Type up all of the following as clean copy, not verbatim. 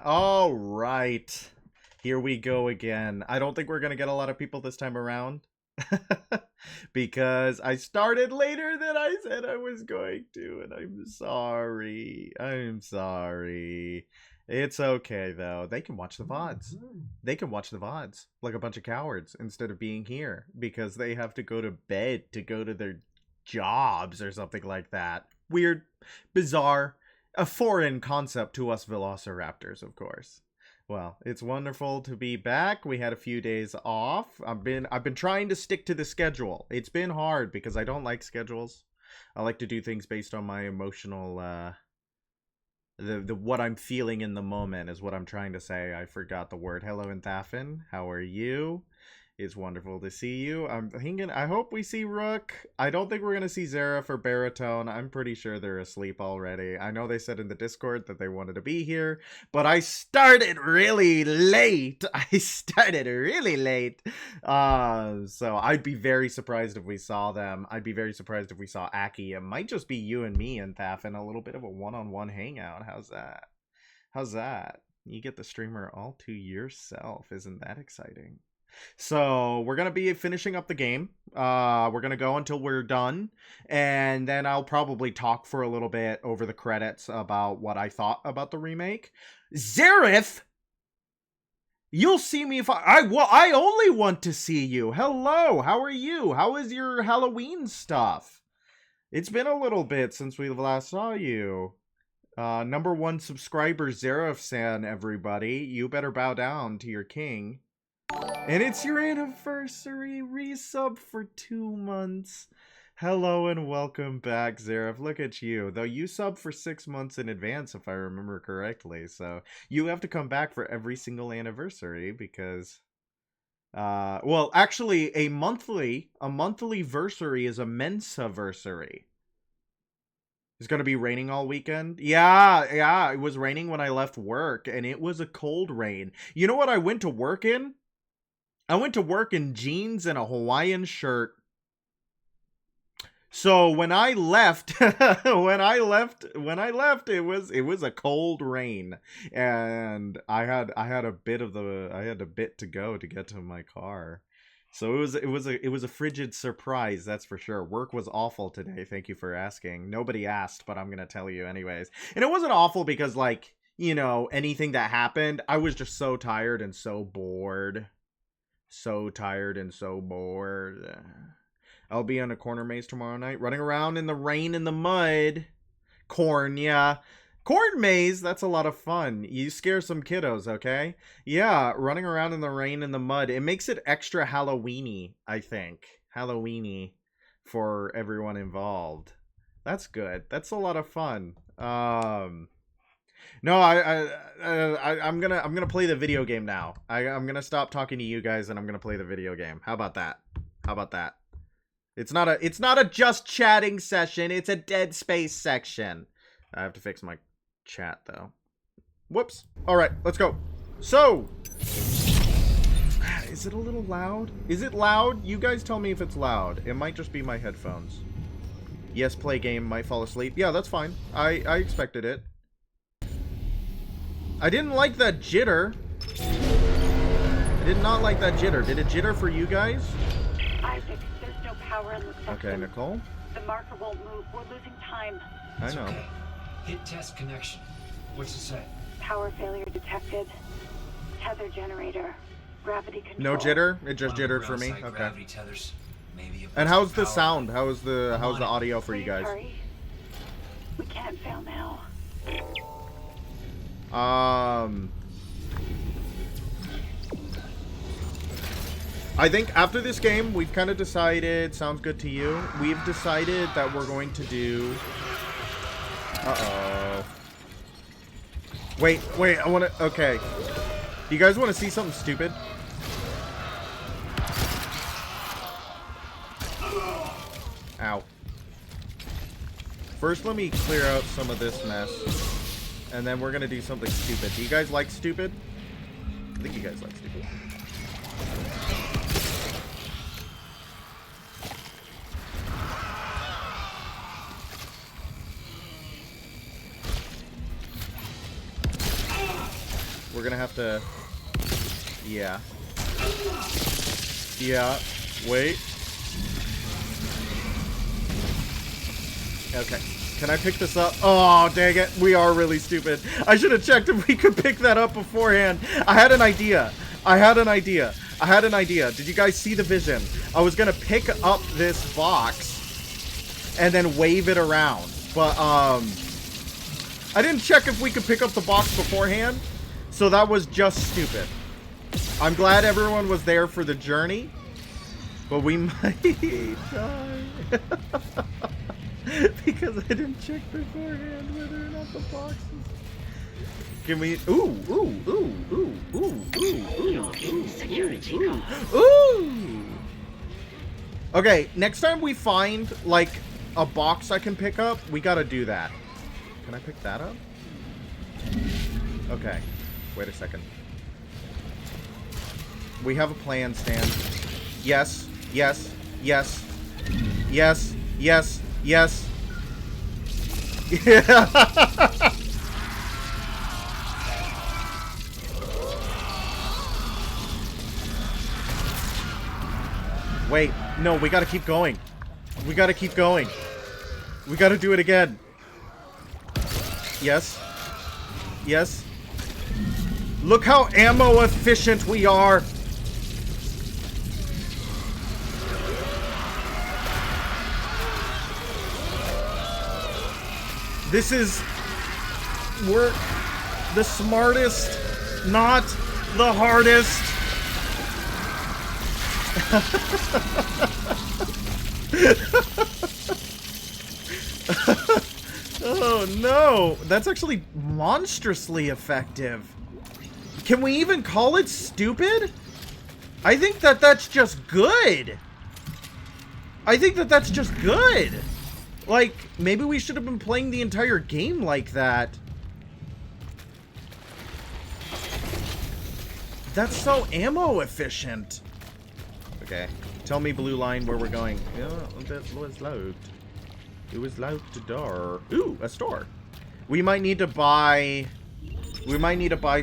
All right. Here we go again. I don't think we're going to get a lot of people this time around. Because I started later than I said I was going to, and I'm sorry. I'm sorry. It's okay, though. They can watch the VODs. They can watch the VODs like a bunch of cowards instead of being here because they have to go to bed to go to their jobs or something like that. Weird, bizarre, a foreign concept to us velociraptors, of course. Well, it's wonderful to be back. We had a few days off. I've been trying to stick to the schedule. It's been hard because I don't like schedules. I like to do things based on my emotional the what I'm feeling in the moment is what I'm trying to say. I forgot the word. Hello, Thafin. How are you? It's wonderful to see you. I'm thinking, I hope we see Rook. I don't think we're going to see Zareth or Baritone. I'm pretty sure they're asleep already. I know they said in the Discord that they wanted to be here, but I started really late. So I'd be very surprised if we saw them. I'd be very surprised if we saw Aki. It might just be you and me and Thafin, a little bit of a one-on-one hangout. How's that? How's that? You get the streamer all to yourself. Isn't that exciting? So we're gonna be finishing up the game. We're gonna go until we're done, and then I'll probably talk for a little bit over the credits about what I thought about the remake. Zareth, you'll see me if I only want to see you. Hello, how are you? How is your Halloween stuff? It's been a little bit since we last saw you. Number 1 subscriber Zareth-san, everybody. You better bow down to your king. And it's your anniversary, resub for 2 months. Hello and welcome back, Zareth. Look at you. Though you sub for 6 months in advance, if I remember correctly. So you have to come back for every single anniversary because... well, actually, a monthly versary is a Mensa-versary. It's going to be raining all weekend. Yeah, it was raining when I left work, and it was a cold rain. You know what I went to work in? I went to work in jeans and a Hawaiian shirt. So when I left, when I left, it was a cold rain, and I had a bit to go to get to my car. So it was a frigid surprise, that's for sure. Work was awful today. Thank you for asking. Nobody asked, but I'm gonna tell you anyways. And it wasn't awful because, like, you know, anything that happened, I was just so tired and so bored. So tired and so bored. I'll be on a corner maze tomorrow night, running around in the rain and the mud. Corn, yeah. Corn maze, that's a lot of fun. You scare some kiddos, okay? Yeah, running around in the rain and the mud. It makes it extra Halloween-y, I think. Halloween-y for everyone involved. That's good. That's a lot of fun. No, I'm gonna play the video game now. I'm gonna stop talking to you guys and I'm gonna play the video game. How about that? How about that? It's not a just chatting session. It's a Dead Space section. I have to fix my chat though. Whoops. All right, let's go. So, is it a little loud? Is it loud? You guys tell me if it's loud. It might just be my headphones. Yes, play game, might fall asleep. Yeah, that's fine. I expected it. I didn't like that jitter. I did not like that jitter. Did it jitter for you guys? Isaac, there's no power in the system. Okay, Nicole. The marker won't move. We're losing time. I know. Okay. Hit test connection. What's it say? Power failure detected. Tether generator. Gravity control. No jitter? It just One of the jittered for me? ground-side Okay. gravity tethers. Maybe a And burst how's of the power. sound? How's the audio for you Please guys? hurry. We can't fail now. I think after this game, we've kind of decided, sounds good to you, we've decided that we're going to do... Uh-oh. Wait, I want to... Okay. Do you guys want to see something stupid? Ow. First, let me clear out some of this mess. And then we're going to do something stupid. Do you guys like stupid? I think you guys like stupid. We're gonna have to... Yeah. Yeah. Wait. Okay. Can I pick this up? Oh, dang it. We are really stupid. I should have checked if we could pick that up beforehand. I had an idea. Did you guys see the vision? I was gonna pick up this box and then wave it around. But, I didn't check if we could pick up the box beforehand. So that was just stupid. I'm glad everyone was there for the journey. But we might die. Because I didn't check beforehand whether or not the boxes. Can we? Ooh. Okay, next time we find like a box I can pick up, we gotta do that. Can I pick that up? Okay. Wait a second. We have a plan, Stan. Yes. Yes. Yes. Yes. Yes. Yes. Yeah. Wait, no, we gotta keep going. We gotta keep going. We gotta do it again. Yes. Yes. Look how ammo efficient we are. We're the smartest, not the hardest. Oh no, that's actually monstrously effective. Can we even call it stupid? I think that that's just good. Like, maybe we should have been playing the entire game like that. That's so ammo efficient. Okay. Tell me, Blue Line, where we're going. Yeah, that was locked. It was locked the door. Ooh, a store. We might need to buy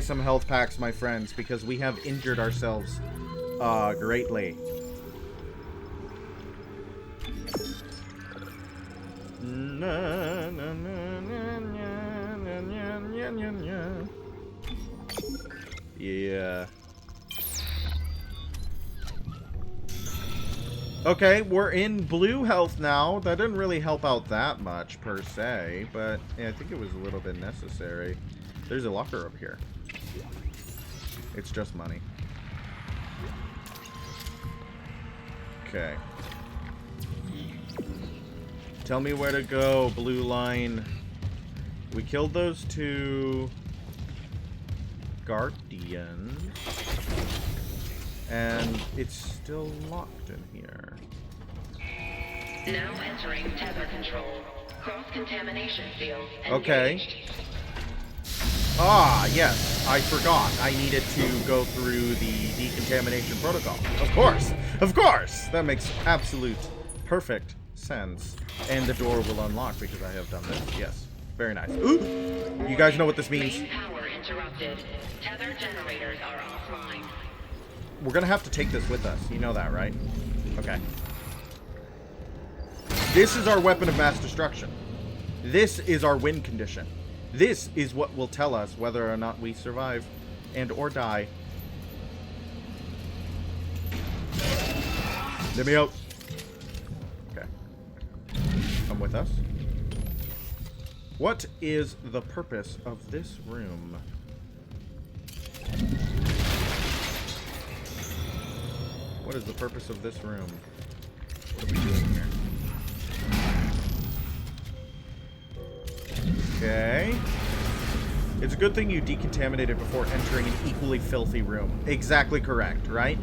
some health packs, my friends, because we have injured ourselves greatly. Yeah. Okay, we're in blue health now. That didn't really help out that much, per se, but yeah, I think it was a little bit necessary. There's a locker over here. It's just money. Okay. Tell me where to go, Blue Line. We killed those two guardians. And it's still locked in here. Now entering tether control. Cross-contamination field engaged. Okay. Ah, yes. I forgot. I needed to go through the decontamination protocol. Of course. Of course. That makes absolute perfect sense. And the door will unlock because I have done this. Yes. Very nice. Ooh! You guys know what this means. Main power interrupted. Tether generators are offline. We're gonna have to take this with us. You know that, right? Okay. This is our weapon of mass destruction. This is our win condition. This is what will tell us whether or not we survive and or die. Let me out. Okay. Come with us. What is the purpose of this room? What is the purpose of this room? What are we doing here? Okay. It's a good thing you decontaminated before entering an equally filthy room. Exactly correct, right?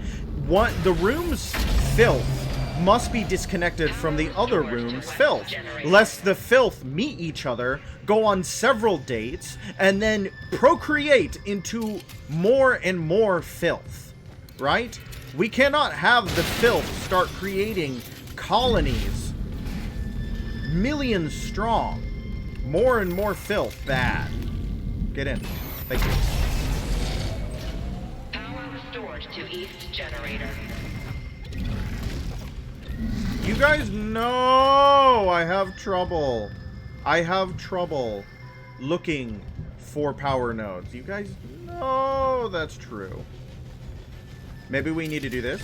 The room's filth must be disconnected from the other room's filth, lest the filth meet each other, go on several dates, and then procreate into more and more filth, right? We cannot have the filth start creating colonies, millions strong. More and more filth, bad. Get in. Thank you. restored to East Generator. You guys know I have trouble. I have trouble looking for power nodes. You guys know that's true. Maybe we need to do this.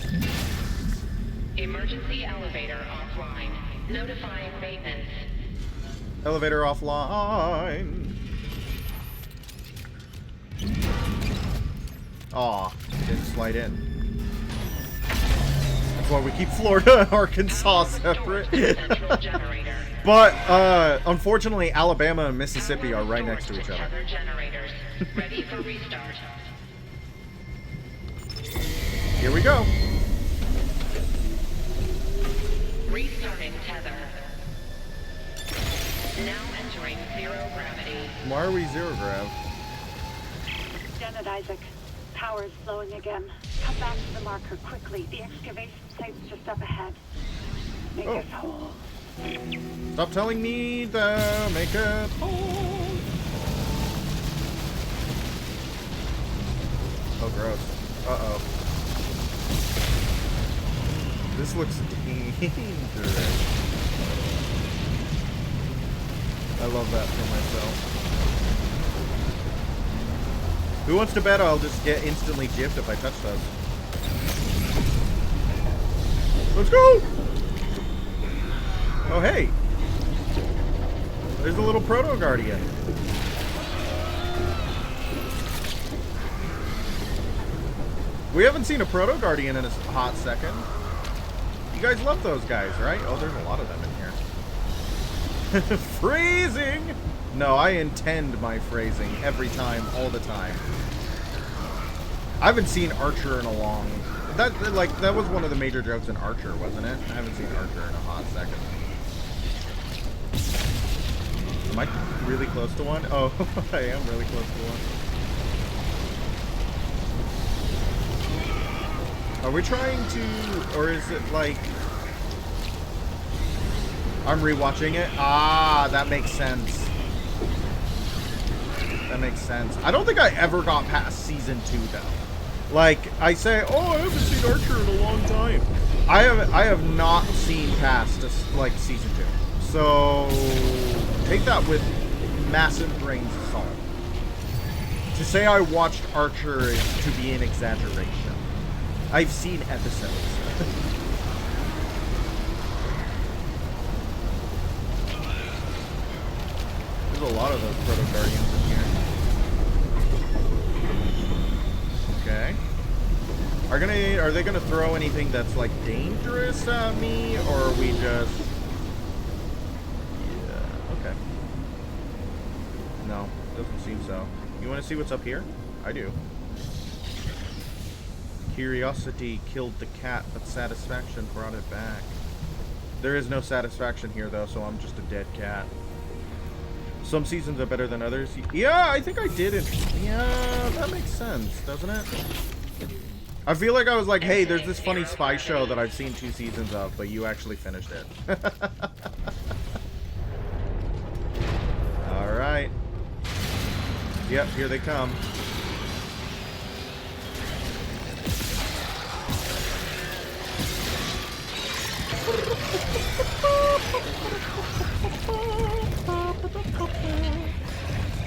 Emergency elevator offline. Notifying maintenance. Elevator offline. Aw, didn't slide in. That's why we keep Florida and Arkansas separate. But, unfortunately, Alabama and Mississippi are right next to each other. Generators. Ready for restart. Here we go. Restarting tether. Now entering zero gravity. Why are we zero grav? Janet Isaac, power is flowing again. Come back to the marker quickly. The excavation site's just up ahead. Make us whole. Stop telling me to make it whole. Oh, gross. Uh-oh. This looks dangerous. I love that for myself. Who wants to bet I'll just get instantly gypped if I touch those? Let's go! Oh, hey! There's a little Proto-Guardian. We haven't seen a Proto-Guardian in a hot second. You guys love those guys, right? Oh, there's a lot of them in here. Freezing! No, I intend my phrasing every time, all the time. I haven't seen Archer in a long... That was one of the major jokes in Archer, wasn't it? I haven't seen Archer in a hot second. Am I really close to one? Oh, I am really close to one. Are we trying to... Or is it like... I'm rewatching it? Ah, that makes sense. That makes sense. I don't think I ever got past Season 2, though. Like, I say, oh, I haven't seen Archer in a long time. I have not seen past, like, Season 2. So, take that with massive grains of salt. To say I watched Archer is to be an exaggeration. I've seen episodes. There's a lot of those Proto-Guardians in here. Okay. Are they gonna throw anything that's like dangerous at me, or are we just... Yeah, okay. No, doesn't seem so. You wanna see what's up here? I do. Curiosity killed the cat, but satisfaction brought it back. There is no satisfaction here, though, so I'm just a dead cat. Some seasons are better than others. Yeah, I think I did it. Yeah, that makes sense, doesn't it? I feel like I was like, hey, there's this funny spy show that I've seen 2 seasons of, but you actually finished it. Alright. Yep, here they come.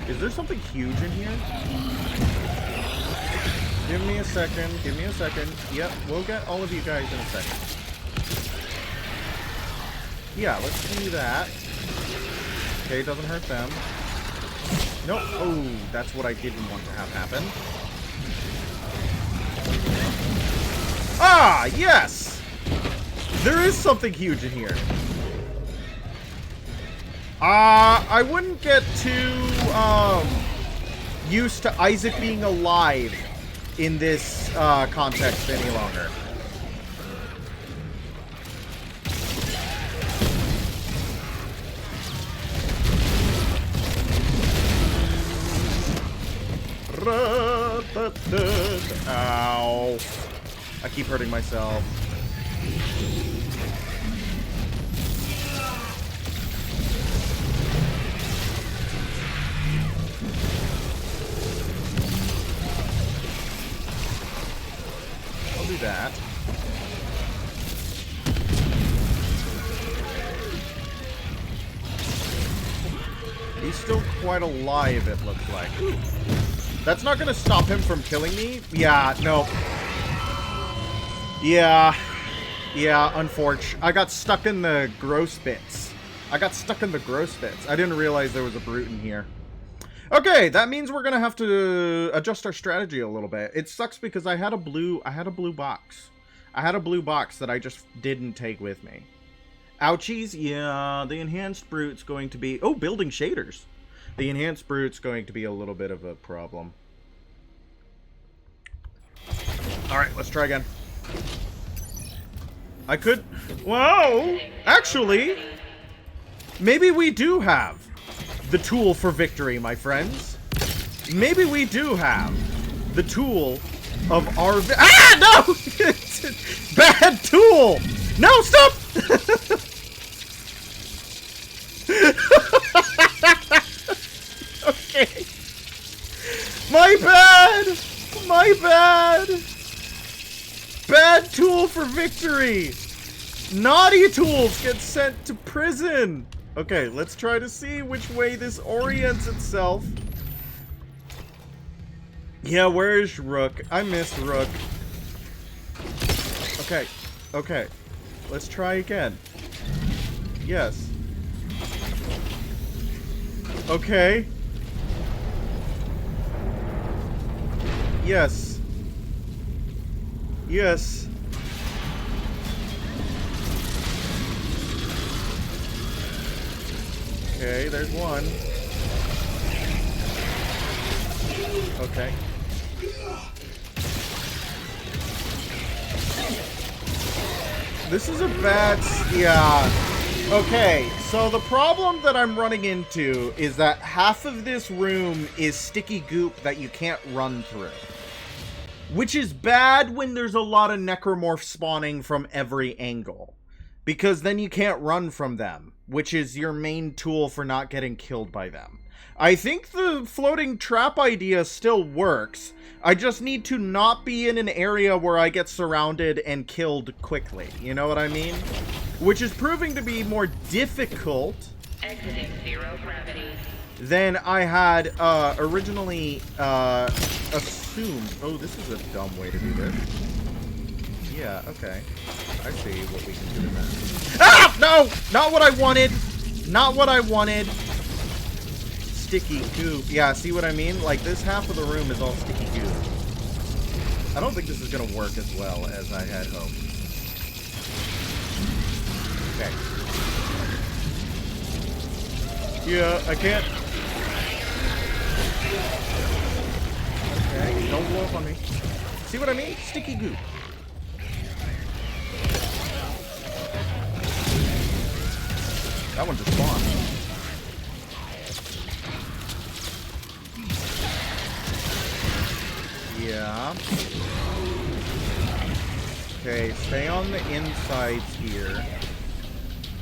Is there something huge in here? Give me a second. Give me a second. Yep, we'll get all of you guys in a second. Yeah, let's do that. Okay, it doesn't hurt them. Nope. Oh, that's what I didn't want to have happen. Ah, yes! There is something huge in here. I wouldn't get too used to Isaac being alive in this context any longer. Ow. I keep hurting myself. do that. He's still quite alive, it looks like. That's not gonna stop him from killing me? Yeah, no. Yeah. Yeah, unfortunately. I got stuck in the gross bits. I didn't realize there was a brute in here. Okay, that means we're gonna have to adjust our strategy a little bit. It sucks because I had a blue box. I had a blue box that I just didn't take with me. Ouchies, yeah, the enhanced brute's going to be... Oh, building shaders. The enhanced brute's going to be a little bit of a problem. Alright, let's try again. I could... Whoa! Actually, maybe we do have the tool for victory, my friends. Maybe we do have the tool of our... Ah, no! Bad tool! No, stop! Okay. My bad! My bad! Bad tool for victory! Naughty tools get sent to prison! Okay, let's try to see which way this orients itself. Yeah, where's Rook? I miss Rook. Okay, okay. Let's try again. Yes. Okay. Yes. Yes. Okay, there's one. Okay. This is a bad... Yeah. Okay, so the problem that I'm running into is that half of this room is sticky goop that you can't run through. Which is bad when there's a lot of necromorphs spawning from every angle. Because then you can't run from them, which is your main tool for not getting killed by them. I think the floating trap idea still works. I just need to not be in an area where I get surrounded and killed quickly. You know what I mean? Which is proving to be more difficult Exiting zero gravity. than I had originally assumed. Oh, this is a dumb way to do this. Yeah, okay. I see what we can do in that. Ah! No! Not what I wanted! Not what I wanted! Sticky goop. Yeah, see what I mean? Like, this half of the room is all sticky goop. I don't think this is gonna work as well as I had hoped. Okay. Yeah, I can't... Okay, don't blow up on me. See what I mean? Sticky goop. That one just spawned. Yeah. Okay, stay on the insides here.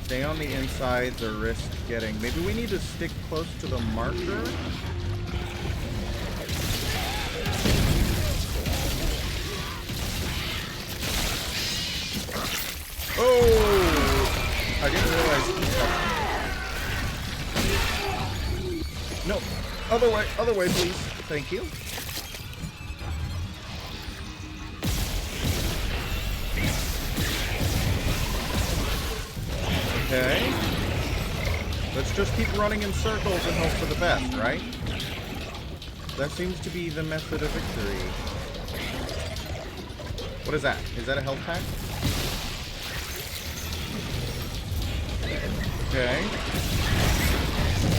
Stay on the insides or risk getting... Maybe we need to stick close to the marker? Oh! I didn't realize he touched me. No. Other way, please. Thank you. Okay. Let's just keep running in circles and hope for the best, right? That seems to be the method of victory. What is that? Is that a health pack? Okay.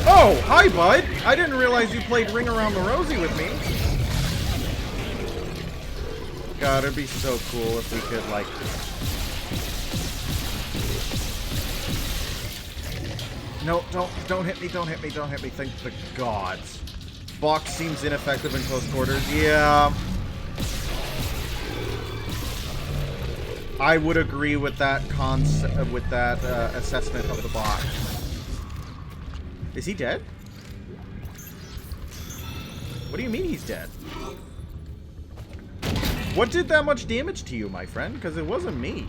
Oh, hi, bud! I didn't realize you played Ring Around the Rosie with me. God, it'd be so cool if we could, like... No, don't hit me, don't hit me, don't hit me. Thank the gods. Box seems ineffective in close quarters. Yeah. I would agree with that concept, with that assessment of the box. Is he dead? What do you mean he's dead? What did that much damage to you, my friend? Because it wasn't me.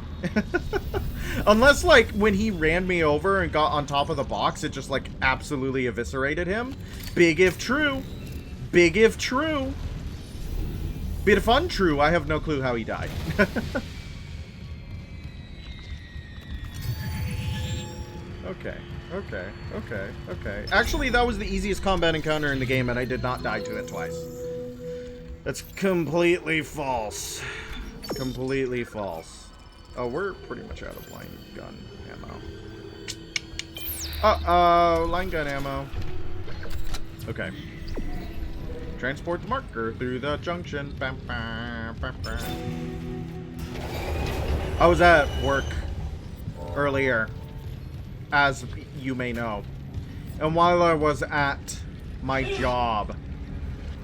Unless, like, when he ran me over and got on top of the box, it just, like, absolutely eviscerated him. Big if true. Big if true. Bit of untrue. I have no clue how he died. Okay. Okay. Okay. Okay. Actually, that was the easiest combat encounter in the game, and I did not die to it twice. That's completely false. Completely false. Oh, we're pretty much out of line gun ammo. Uh-oh, line gun ammo. Okay. Transport the marker through the junction. Bam, bam, bam, bam. I was at work earlier, as you may know. And while I was at my job,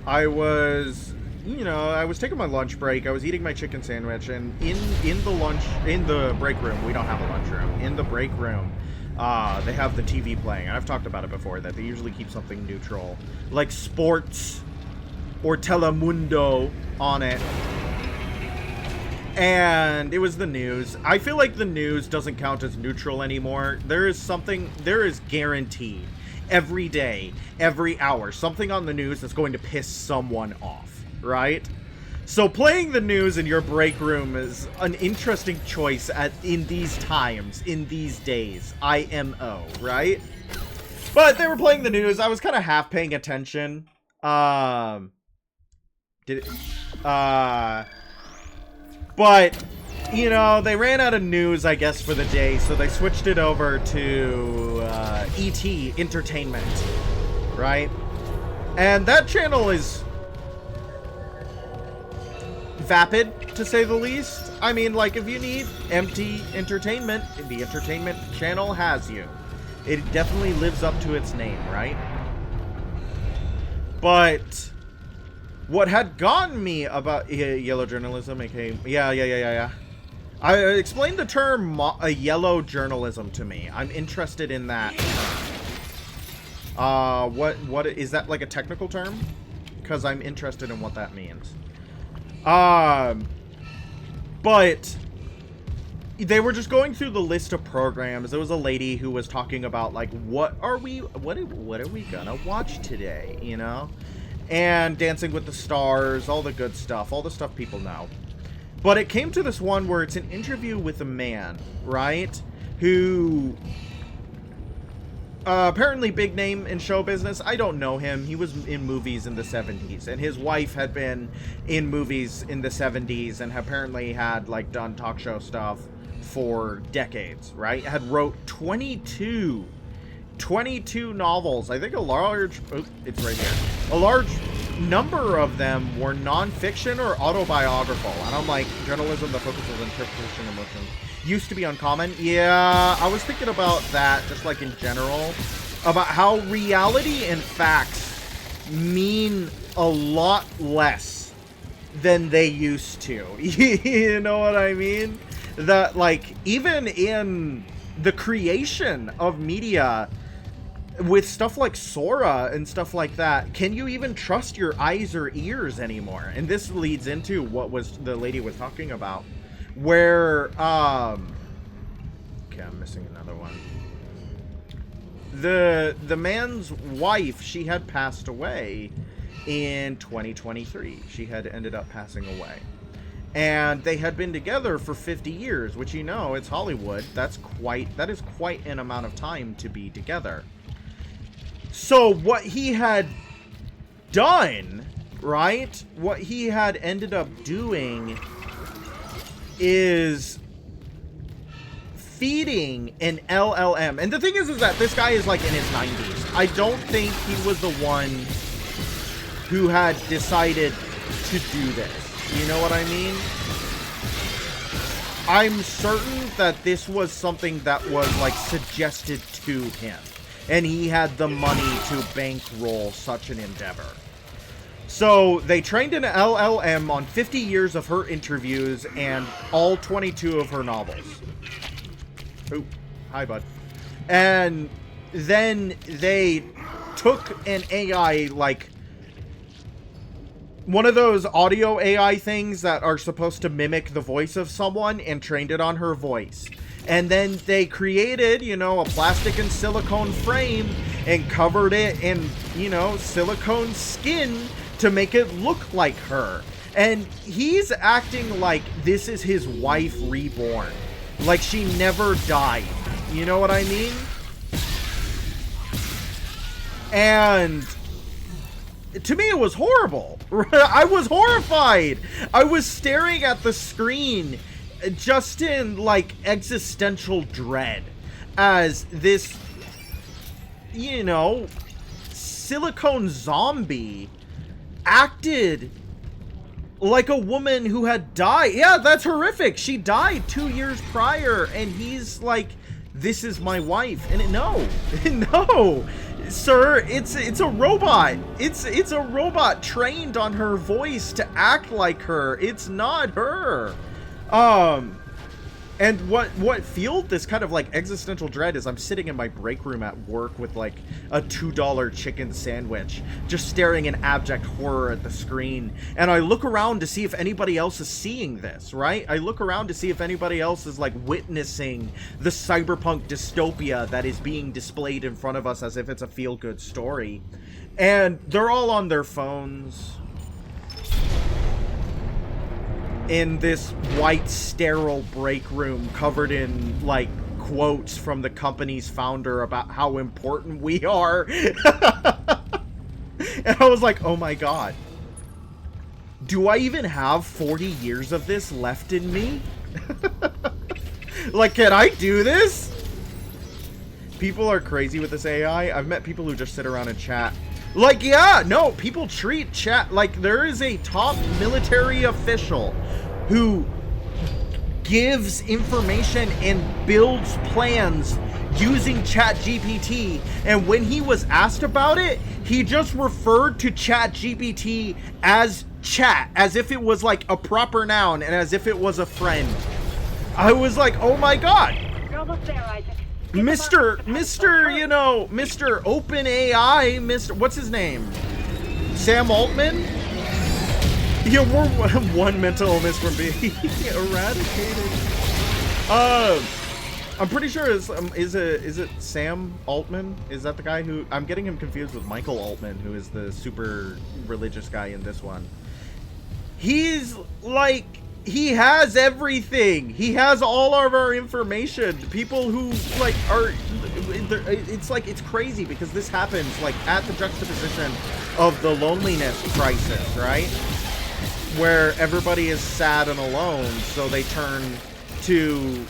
I was, you know, I was taking my lunch break. I was eating my chicken sandwich, and in the break room, we don't have a lunch room. In the break room, they have the TV playing. And I've talked about it before, that they usually keep something neutral, like sports or Telemundo on it. And it was the news. I feel like the news doesn't count as neutral anymore. There is guaranteed every day, every hour, something on the news that's going to piss someone off, right? So playing the news in your break room is an interesting choice in these times, in these days. IMO, right? But they were playing the news. I was kind of half paying attention. But, you know, they ran out of news, I guess, for the day, so they switched it over to ET, Entertainment, right? And that channel is vapid, to say the least. I mean, like, if you need empty entertainment, the Entertainment channel has you. It definitely lives up to its name, right? But what had gotten me about yellow journalism, aka yeah. I explained the term yellow journalism to me. I'm interested in that term. What is that, like a technical term? Because I'm interested in what that means. But they were just going through the list of programs. There was a lady who was talking about, like, what are we gonna watch today, you know? And Dancing with the Stars, all the good stuff, all the stuff people know. But it came to this one where it's an interview with a man, right? Who apparently big name in show business. I don't know him. He was in movies in the 70s, and his wife had been in movies in the 70s and apparently had, like, done talk show stuff for decades, right? Had wrote 22 novels. I think a large, oh, it's right here. A large number of them were non-fiction or autobiographical. And I'm like, journalism that focuses on interpretation and emotion used to be uncommon. Yeah, I was thinking about that, just like in general, about how reality and facts mean a lot less than they used to. You know what I mean? That, like, even in the creation of media, with stuff like Sora and stuff like that, can you even trust your eyes or ears anymore? And this leads into what the lady was talking about, where okay, I'm missing another one. The man's wife, she had passed away in 2023. She had ended up passing away. And they had been together for 50 years, which, you know, it's Hollywood. That is quite an amount of time to be together. So what he had done, right? What he had ended up doing is feeding an LLM. And the thing is that this guy is, like, in his 90s. I don't think he was the one who had decided to do this. You know what I mean? I'm certain that this was something that was, like, suggested to him. And he had the money to bankroll such an endeavor. So they trained an LLM on 50 years of her interviews and all 22 of her novels. Oh, hi, bud. And then they took an AI, like, one of those audio AI things that are supposed to mimic the voice of someone and trained it on her voice. And then they created, you know, a plastic and silicone frame and covered it in, you know, silicone skin to make it look like her. And he's acting like this is his wife reborn. Like she never died. You know what I mean? And to me, it was horrible. I was horrified. I was staring at the screen just in, like, existential dread as this, you know, silicone zombie acted like a woman who had died. Yeah, that's horrific. She died 2 years prior, and he's like, this is my wife. And no, no, sir, it's a robot. It's a robot trained on her voice to act like her. It's not her. And what fueled this kind of like existential dread is I'm sitting in my break room at work with like a $2 chicken sandwich, just staring in abject horror at the screen. And I look around to see if anybody else is seeing this, right? I look around to see if anybody else is like witnessing the cyberpunk dystopia that is being displayed in front of us as if it's a feel-good story. And they're all on their phones in this white sterile break room covered in like quotes from the company's founder about how important we are. And I was like, oh my god, do I even have 40 years of this left in me? Like, can I do this? People are crazy with this AI. I've met people who just sit around and chat. Like, yeah, no, people treat chat like there is a top military official who gives information and builds plans using ChatGPT, and when he was asked about it, he just referred to ChatGPT as chat, as if it was like a proper noun and as if it was a friend. I was like, oh my god. You're almost there, Isaac. Mr. You know, Mr. OpenAI, Mr. What's his name? Sam Altman? Yeah, we're one mental illness from being eradicated. I'm pretty sure is it Sam Altman? Is that the guy who... I'm getting him confused with Michael Altman, who is the super religious guy in this one. He's like... He has everything. He has all of our information. People who, like, are... It's like, it's crazy because this happens, like, at the juxtaposition of the loneliness crisis, right? Where everybody is sad and alone, so they turn to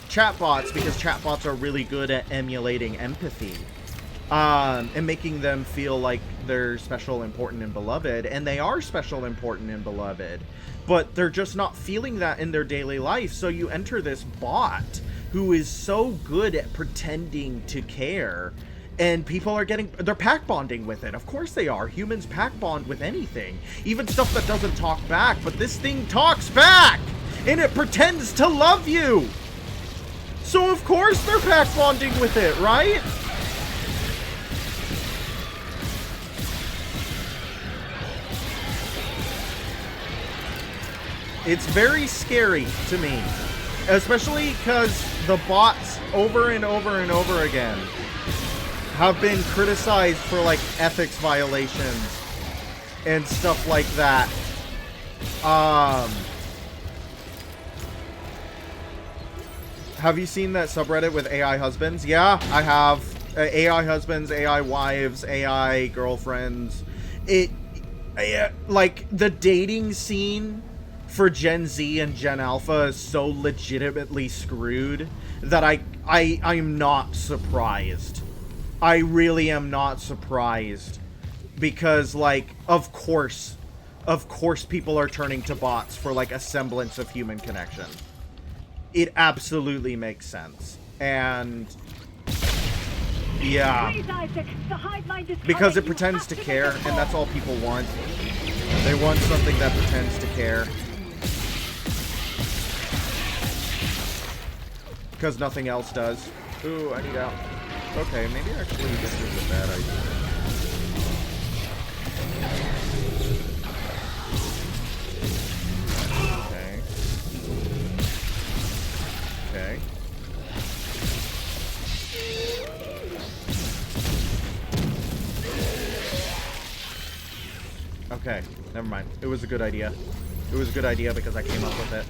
chatbots because chatbots are really good at emulating empathy. And making them feel like they're special, important, and beloved. And they are special, important, and beloved. But they're just not feeling that in their daily life. So you enter this bot who is so good at pretending to care. And people are they're pack bonding with it. Of course they are. Humans pack bond with anything. Even stuff that doesn't talk back. But this thing talks back! And it pretends to love you! So of course they're pack bonding with it, right? It's very scary to me. Especially because the bots over and over and over again have been criticized for like ethics violations and stuff like that. Have you seen that subreddit with AI husbands? Yeah, I have. AI husbands, AI wives, AI girlfriends. Like the dating scene for Gen Z and Gen Alpha is so legitimately screwed that I'm not surprised. I really am not surprised because, like, of course people are turning to bots for, like, a semblance of human connection. It absolutely makes sense. And, yeah. Because it pretends to care, and that's all people want. They want something that pretends to care. Because nothing else does. Ooh, I need out. Okay, maybe actually this is a bad idea. Never mind. It was a good idea. It was a good idea because I came up with it.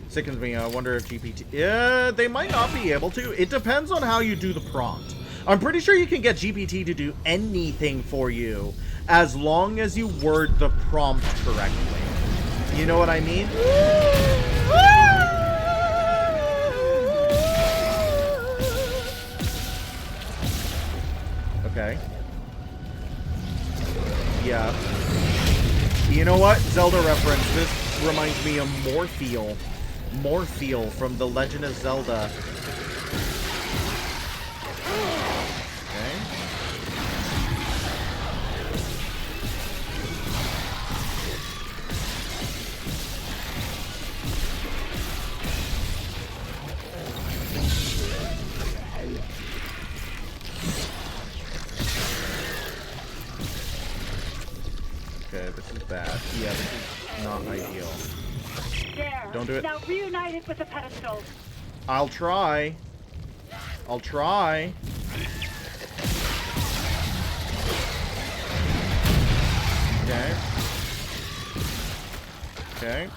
Sickens me. I wonder if GPT... Yeah, they might not be able to. It depends on how you do the prompt. I'm pretty sure you can get GPT to do anything for you as long as you word the prompt correctly. You know what I mean? Okay. Yeah. You know what? Zelda reference. This reminds me of Morpheal. Morpheal from The Legend of Zelda. Okay. Okay, this is bad. Yeah, this is not ideal. There. Don't do it. Now reunite it with the pedestal. I'll try. I'll try. Okay. Okay.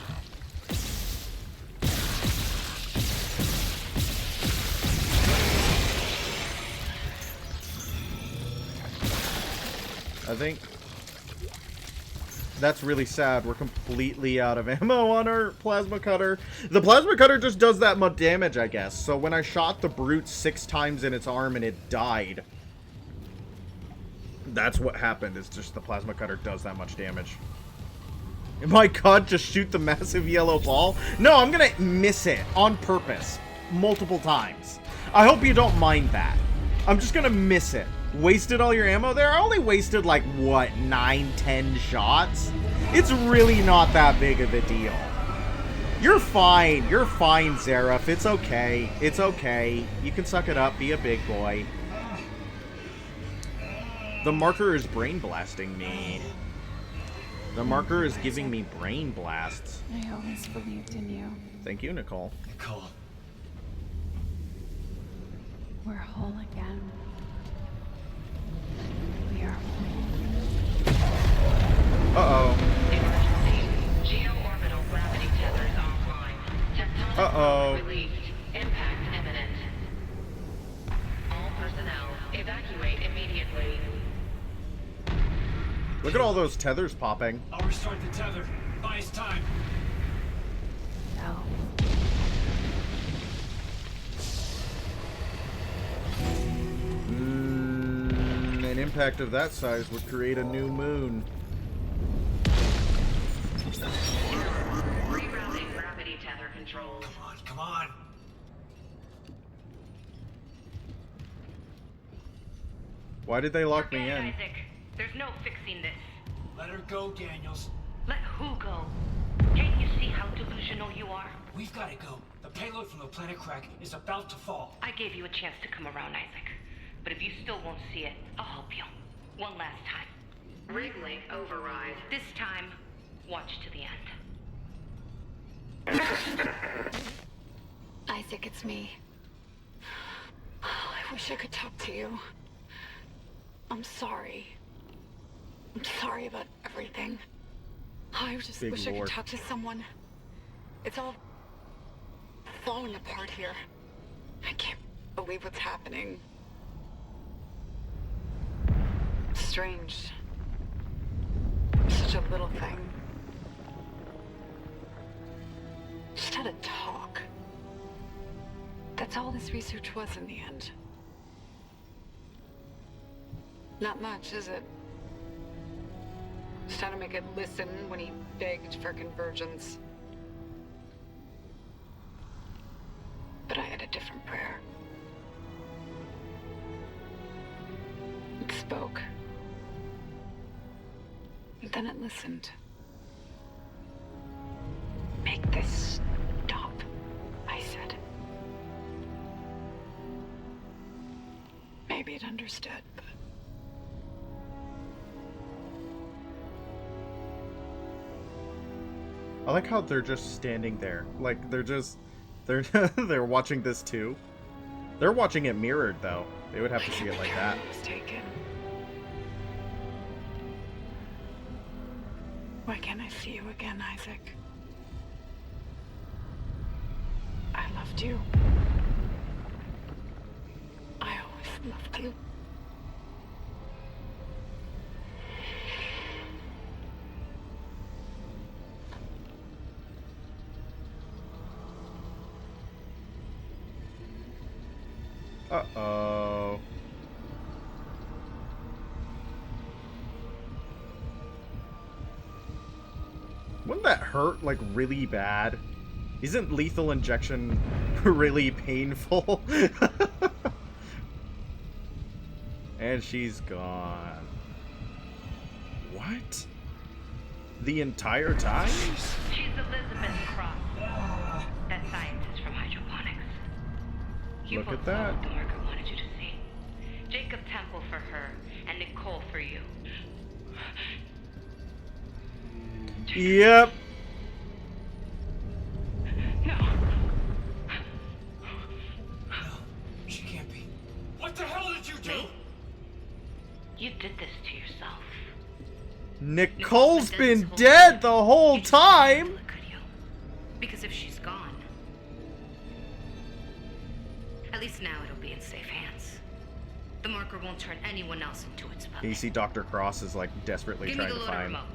I think that's really sad. We're completely out of ammo on our plasma cutter. The plasma cutter just does that much damage, I guess. So when I shot the brute 6 times in its arm and it died, that's what happened. It's just the plasma cutter does that much damage. My god, just shoot the massive yellow ball? No, I'm gonna miss it on purpose multiple times. I hope you don't mind that. I'm just gonna miss it. Wasted all your ammo there? I only wasted like, what, 9-10 shots? It's really not that big of a deal. You're fine, Zareth. It's okay. It's okay. You can suck it up, be a big boy. The marker is brain blasting me. The marker is giving me brain blasts. I always believed in you. Thank you, Nicole. Nicole. We're whole again. We are whole. Uh-oh. Emergency. Geo-orbital gravity tethers offline. Tectonic Uh-oh. load released. Impact imminent. All personnel, evacuate immediately. Look at all those tethers popping. I'll restart the tether. Buy us time. No. An impact of that size would create a new moon. Rerouting gravity tether controls. Come on, come on. Why did they lock me Forget it, in? Isaac. There's no fixing this. Let her go, Daniels. Let who go? Can't you see how delusional you are? We've got to go. The payload from the planet crack is about to fall. I gave you a chance to come around, Isaac. But if you still won't see it, I'll help you. One last time. Rig link override. This time, watch to the end. Isaac, it's me. I wish I could talk to you. I'm sorry. I'm sorry about everything. I just Big wish I Lord. could talk to someone. It's all falling apart here. I can't believe what's happening. Strange. Such a little thing. Just had a talk. That's all this research was in the end. Not much, is it? Just had to make it listen when he begged for convergence. But I had a different prayer. It spoke. And then it listened. Make this stop, I said. Maybe it understood, but... I like how they're just standing there. Like, they're they're watching this too. They're watching it mirrored, though. They would have to see it like that. Was taken. Why can't I see you again, Isaac? I loved you. I always loved you. Uh-oh. Wouldn't that hurt, like, really bad? Isn't lethal injection really painful? And she's gone. What? The entire time? She's Elizabeth Cross. That scientist from hydroponics. You Look both at saw that. what the marker wanted you to see. Jacob Temple for her, and Nicole for you. Yep. No, she can't be. What the hell did you do? You did this to yourself. Nicole's been dead the whole time. Could you? Because if she's gone, at least now it'll be in safe hands. The marker won't turn anyone else into its puppet. You see Dr. Cross is like desperately Give me trying the to loader find. remote.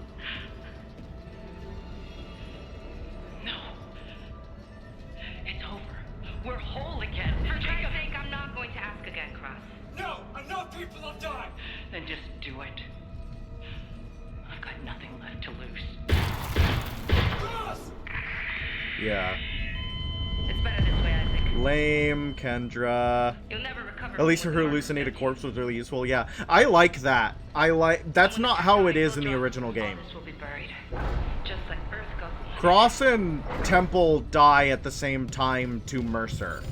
No. It's over. We're whole again. For Christ's sake, I'm not going to ask again, Cross. No, enough people have died. Then just do it. I've got nothing left to lose. Cross! Yeah. It's better this way, Isaac. Lame, Kendra. You'll never recover. At least from her what the hallucinated marker corpse was really useful. Yeah, I like that. That's not how it is in the original game. All this will be buried, just like Earth goes. Cross and Temple die at the same time to Mercer.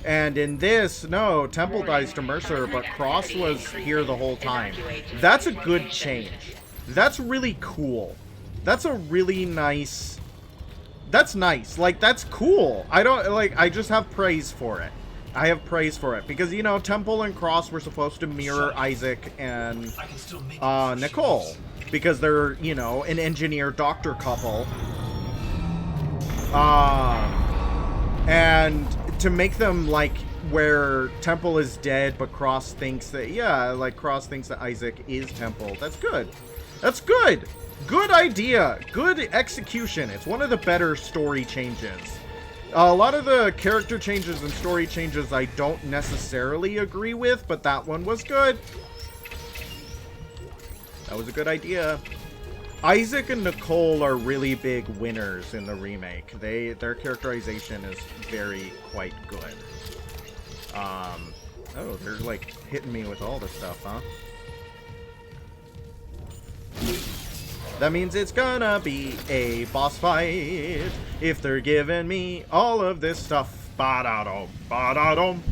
And in this, no, Temple dies to Mercer, but Cross was here the whole time. That's a good change. That's really cool. That's a really nice... That's nice. Like, that's cool. I just have praise for it. I have praise for it. Because, you know, Temple and Cross were supposed to mirror Isaac and I can still make it. Nicole. Because they're, you know, an engineer-doctor couple. And to make them, like, where Temple is dead, but Cross thinks that, yeah, like, Cross thinks that Isaac is Temple. That's good. That's good. Good idea. Good execution. It's one of the better story changes. A lot of the character changes and story changes I don't necessarily agree with, but that one was good. That was a good idea. Isaac and Nicole are really big winners in the remake. Their characterization is quite good. Oh, they're like hitting me with all this stuff, huh? That means it's gonna be a boss fight if they're giving me all of this stuff. Ba-da-dum, ba-da-dum.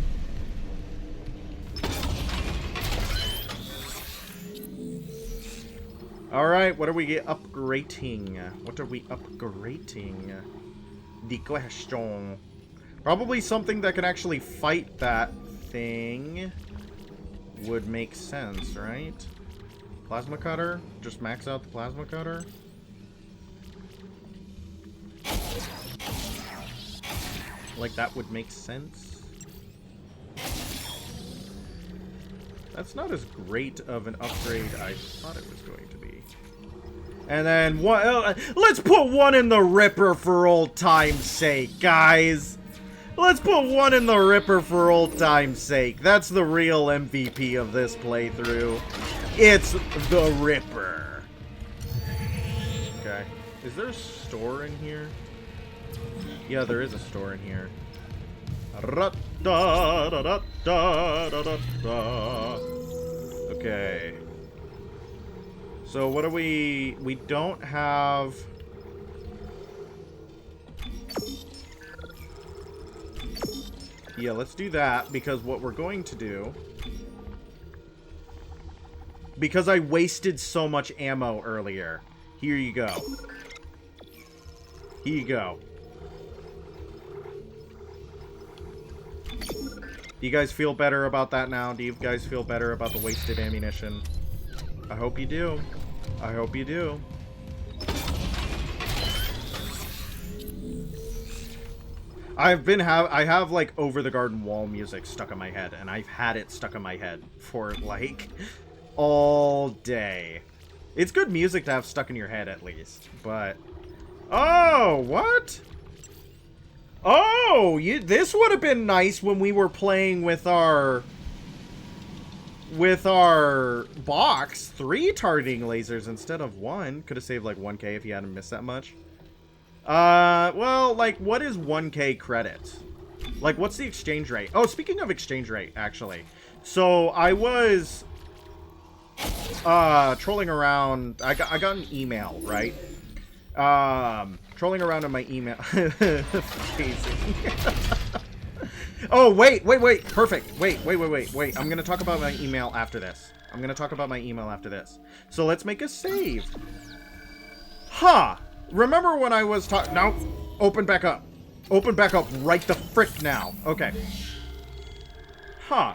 Alright, what are we upgrading? What are we upgrading? The question. Probably something that can actually fight that thing would make sense, right? Plasma cutter? Just max out the plasma cutter? Like, that would make sense? That's not as great of an upgrade I thought it was going to be. And then, let's put one in the Ripper for old time's sake, guys! Let's put one in the Ripper for old time's sake. That's the real MVP of this playthrough. It's the Ripper. Okay. Is there a store in here? Yeah, there is a store in here. Okay. So what do we don't have... Yeah, let's do that, because what we're going to do... Because I wasted so much ammo earlier. Here you go. Here you go. Do you guys feel better about that now? Do you guys feel better about the wasted ammunition? I hope you do. I hope you do. I have like Over the Garden Wall music stuck in my head, and I've had it stuck in my head for like all day. It's good music to have stuck in your head at least, but oh, what? Oh, this would have been nice when we were playing with our box, 3 targeting lasers instead of 1. Could have saved like 1k if you hadn't missed that much. Well, like, what is 1k credit? Like, what's the exchange rate? Oh, speaking of exchange rate, actually. So, I was, trolling around. I got an email, right? Trolling around in my email. Oh, wait. Perfect. Wait. I'm gonna talk about my email after this. So, let's make a save. Huh. Remember when I was talking... No. Open back up. Open back up right the frick now. Okay. Huh.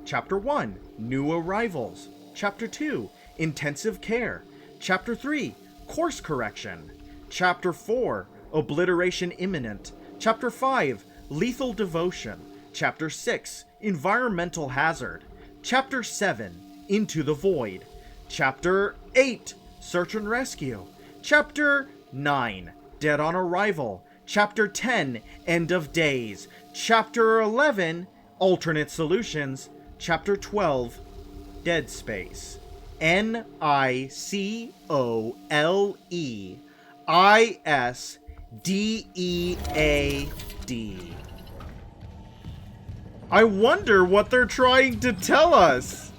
Chapter 1. New Arrivals. Chapter 2. Intensive Care. Chapter 3. Course Correction. Chapter 4. Obliteration Imminent. Chapter 5. Lethal Devotion. Chapter 6. Environmental Hazard. Chapter 7. Into the Void. Chapter 8. Search and Rescue. Chapter 9. Dead on Arrival. Chapter 10. End of Days. Chapter 11. Alternate Solutions. Chapter 12. Dead Space. NICOLEISDEAD. I wonder what they're trying to tell us.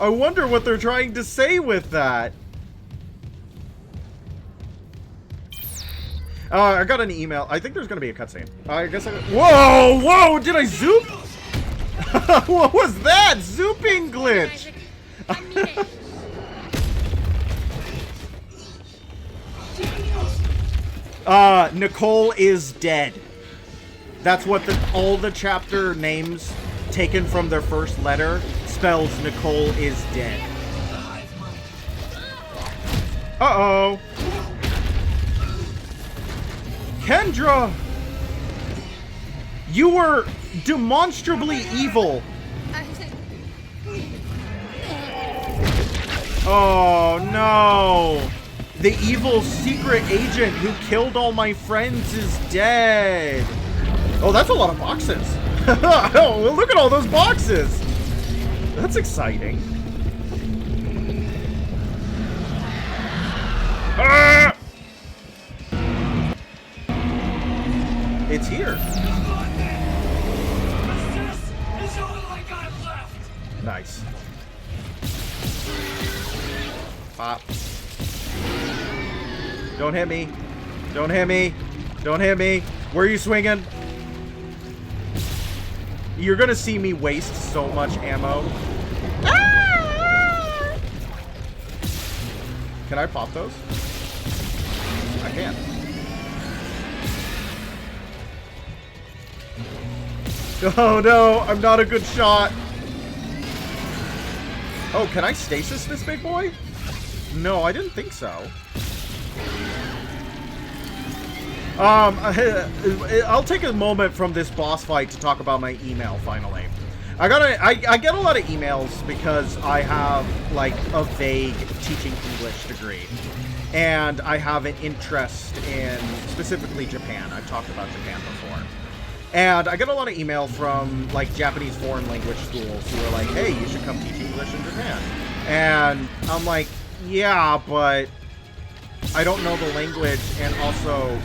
I wonder what they're trying to say with that. I got an email. I think there's going to be a cutscene. I guess I... Whoa! Did I zoop? What was that? Zooping glitch. Nicole is dead. That's what all the chapter names taken from their first letter spells Nicole is dead. Uh-oh. Kendra! You were demonstrably evil. Oh, no. The evil secret agent who killed all my friends is dead. Oh, that's a lot of boxes. Oh, look at all those boxes. That's exciting. Ah! It's here. Nice. Pop. Don't hit me. Don't hit me. Don't hit me. Where are you swinging? You're gonna see me waste so much ammo. Ah! Can I pop those? I can. Oh no, I'm not a good shot. Oh, can I stasis this big boy? No, I didn't think so. I'll take a moment from this boss fight to talk about my email finally. I get a lot of emails because I have like a vague teaching English degree. And I have an interest in specifically Japan. I've talked about Japan before. And I get a lot of email from like Japanese foreign language schools who are like, hey, you should come teach English in Japan. And I'm like, yeah, but I don't know the language, and also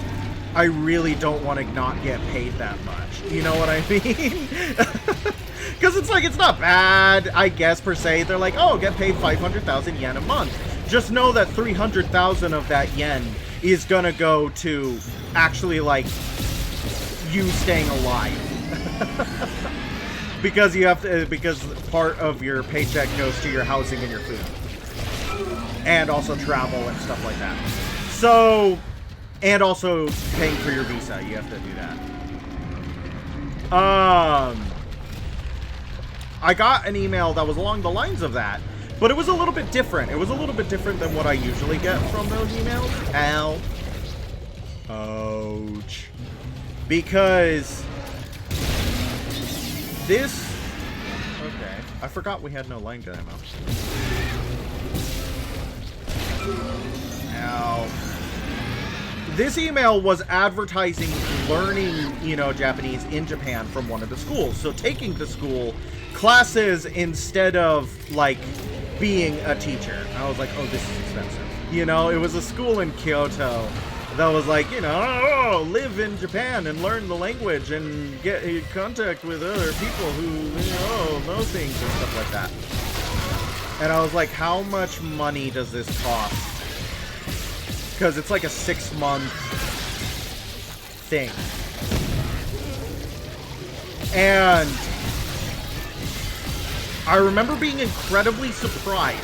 I really don't want to not get paid that much. You know what I mean? Because it's like, it's not bad, I guess, per se. They're like, oh, get paid 500,000 yen a month. Just know that 300,000 of that yen is gonna go to actually, like, you staying alive. Because you have to, because part of your paycheck goes to your housing and your food. And also travel and stuff like that. So, and also paying for your visa. You have to do that. I got an email that was along the lines of that, but it was a little bit different. It was a little bit different than what I usually get from those emails. Ow. Ouch. Because this... Okay. I forgot we had no line gun ammo. Ow. This email was advertising learning, you know, Japanese in Japan from one of the schools. So taking the school classes instead of, like, being a teacher. I was like, oh, this is expensive. You know, it was a school in Kyoto that was like, you know, oh, live in Japan and learn the language and get in contact with other people who, you know things and stuff like that. And I was like, how much money does this cost? Because it's like a 6-month thing. And I remember being incredibly surprised.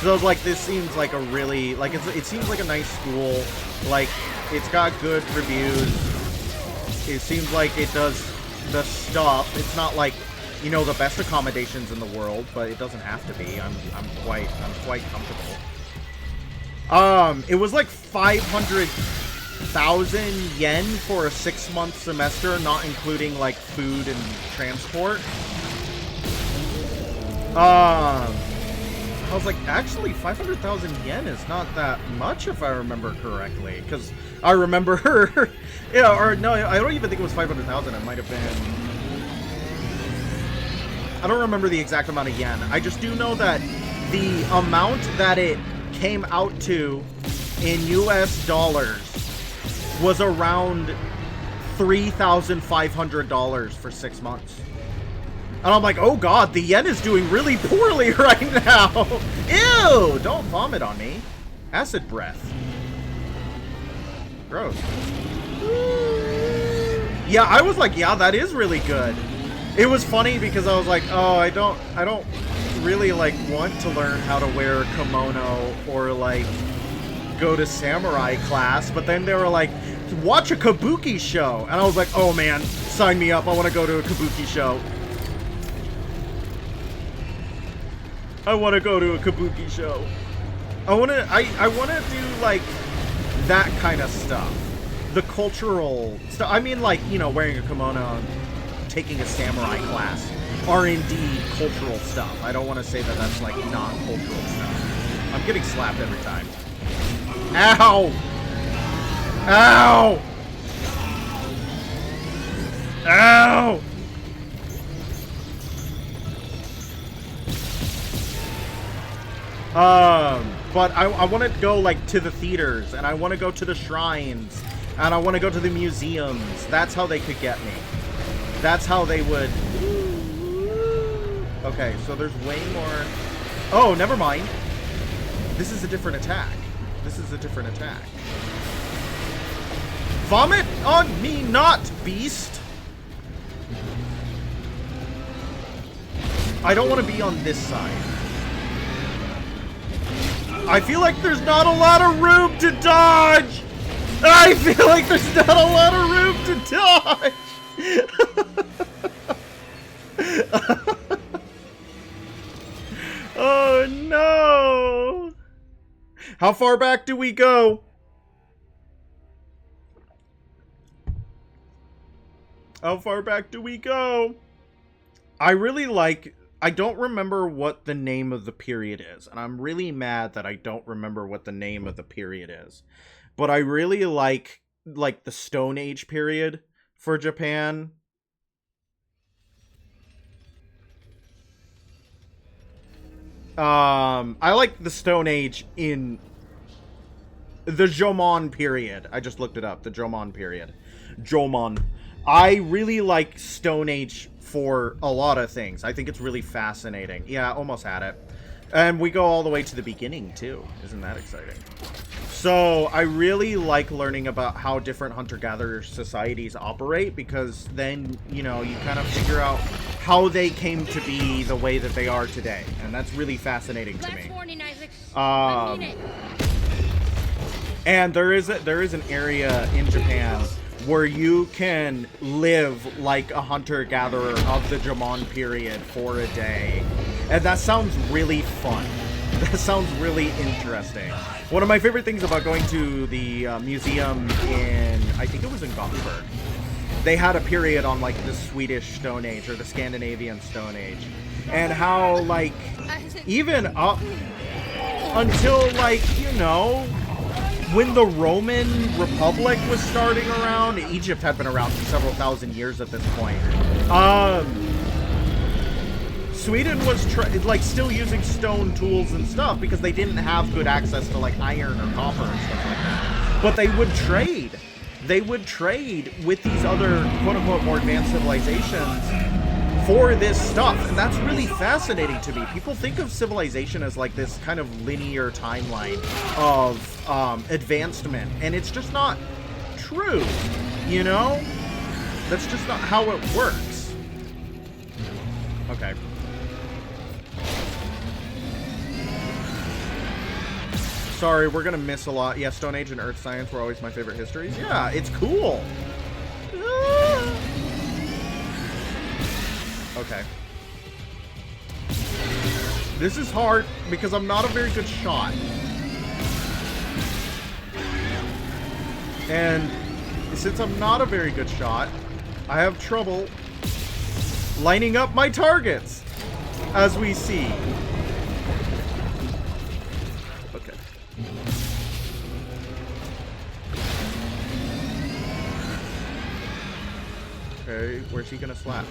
So I was like, this seems like a really, like, it seems like a nice school. Like, it's got good reviews. It seems like it does the stuff. It's not like, you know, the best accommodations in the world, but it doesn't have to be. I'm quite comfortable. It was like 500,000 yen for a 6-month semester, not including like food and transport. I was like, actually, 500,000 yen is not that much if I remember correctly. Because I remember, yeah, or no, I don't even think it was 500,000. It might have been, I don't remember the exact amount of yen. I just do know that the amount that it came out to in US dollars was around $3,500 for 6 months. And I'm like, oh god, the yen is doing really poorly right now. Ew! Don't vomit on me. Acid breath. Gross. Yeah, I was like, yeah, that is really good. It was funny because I was like, oh, I don't really like want to learn how to wear a kimono or like go to samurai class, but then they were like, watch a kabuki show. And I was like, oh man, sign me up. I want to go to a kabuki show. I want to go to a kabuki show. I want to do like that kind of stuff. The cultural stuff. I mean, like, you know, wearing a kimono and taking a samurai class are indeed cultural stuff. I don't want to say that that's like non-cultural stuff. I'm getting slapped every time. Ow! Ow! Ow! But I want to go, like, to the theaters, and I want to go to the shrines, and I want to go to the museums. That's how they could get me. That's how they would... Okay, so there's way more... Oh, never mind. This is a different attack. This is a different attack. Vomit on me not, beast! I don't want to be on this side. I feel like there's not a lot of room to dodge! I feel like there's not a lot of room to dodge! Oh no! How far back do we go? How far back do we go? I really like... I don't remember what the name of the period is, and I'm really mad that I don't remember what the name of the period is. But I really like the Stone Age period for Japan. I like the Stone Age in the Jomon period. I just looked it up, the Jomon period. Jomon. I really like Stone Age for a lot of things. I think it's really fascinating. Yeah, almost had it. And we go all the way to the beginning, too. Isn't that exciting? So, I really like learning about how different hunter-gatherer societies operate, because then, you know, you kind of figure out how they came to be the way that they are today. And that's really fascinating to me. And there is an area in Japan where you can live like a hunter-gatherer of the Jomon period for a day. And that sounds really fun. That sounds really interesting. One of my favorite things about going to the museum in, I think it was in Gothenburg, they had a period on like the Swedish Stone Age or the Scandinavian Stone Age, and how like even up until like, you know, when the Roman Republic was starting around, Egypt had been around for several thousand years at this point. Sweden was like still using stone tools and stuff because they didn't have good access to like iron or copper and stuff like that. But they would trade. They would trade with these other quote-unquote more advanced civilizations for this stuff. And that's really fascinating to me. People think of civilization as like this kind of linear timeline of advancement. And it's just not true, you know? That's just not how it works. Okay. Sorry, we're gonna miss a lot. Yeah, Stone Age and Earth Science were always my favorite histories. Yeah, it's cool. Okay. This is hard because I'm not a very good shot. And since I'm not a very good shot, I have trouble lining up my targets, as we see. Okay, where's he gonna slap?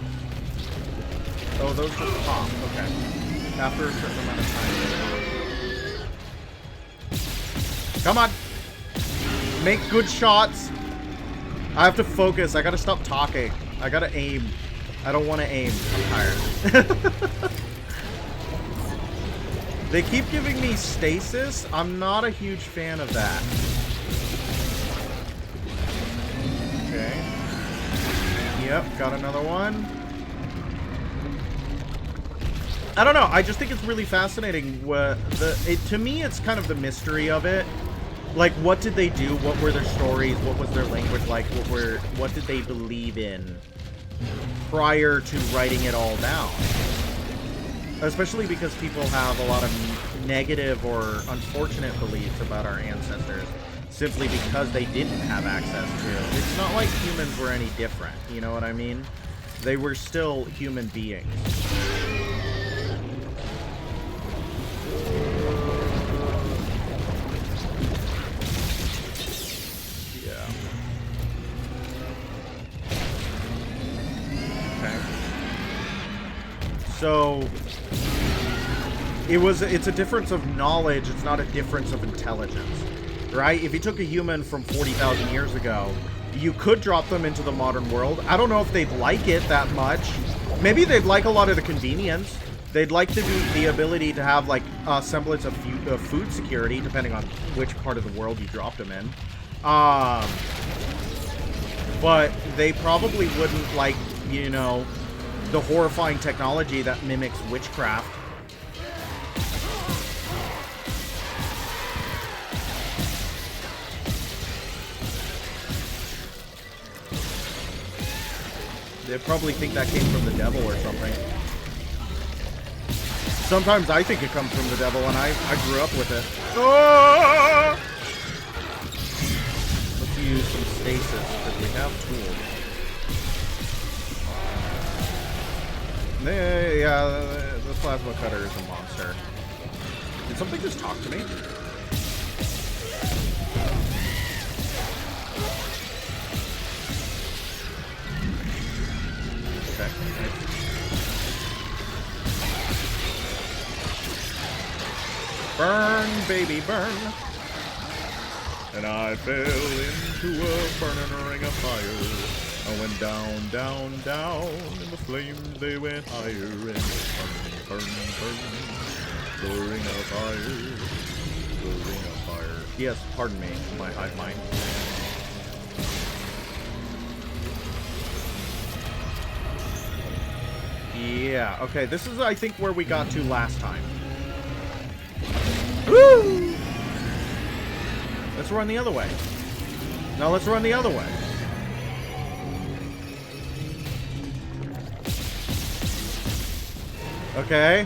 Oh, those just pop. Okay. After a certain amount of time. Come on! Make good shots! I have to focus. I gotta stop talking. I gotta aim. I don't want to aim. I'm tired. They keep giving me stasis. I'm not a huge fan of that. Okay. Yep, got another one. I don't know. I just think it's really fascinating. To me, it's kind of the mystery of it. Like, what did they do? What were their stories? What was their language like? What did they believe in prior to writing it all down? Especially because people have a lot of negative or unfortunate beliefs about our ancestors simply because they didn't have access to. It's not like humans were any different, you know what I mean? They were still human beings. Yeah. Okay. So it's a difference of knowledge, it's not a difference of intelligence. Right? If you took a human from 40,000 years ago, you could drop them into the modern world. I don't know if they'd like it that much. Maybe they'd like a lot of the convenience. They'd like the ability to have like a semblance of food security, depending on which part of the world you dropped them in. But they probably wouldn't like, you know, the horrifying technology that mimics witchcraft. They probably think that came from the devil or something. Sometimes I think it comes from the devil, and I grew up with it. Oh! Let's use some stasis, because we have tools. Yeah, the plasma cutter is a monster. Did something just talk to me? Okay. Burn, baby, burn. And I fell into a burning ring of fire. I went down, down, down, and the flames, they went higher. And burn, burn, burn. The ring of fire. The ring of fire. Yes, pardon me, my hive mind. Yeah, okay, this is, I think, where we got to last time. Woo! Let's run the other way. Now let's run the other way. Okay.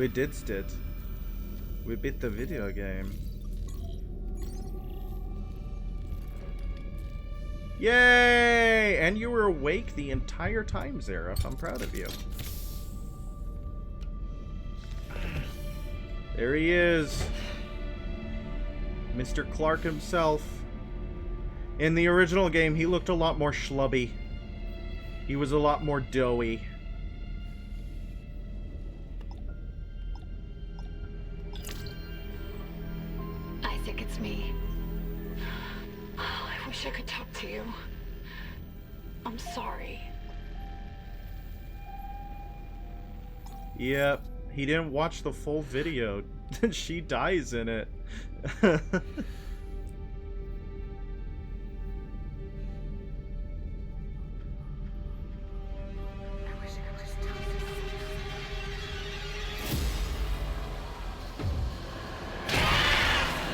We did it. We beat the video game. Yay! And you were awake the entire time, Zareth. I'm proud of you. There he is. Mr. Clark himself. In the original game, he looked a lot more schlubby. He was a lot more doughy. Isaac, it's me. Oh, I wish I could talk to you. I'm sorry. Yep, he didn't watch the full video. She dies in it.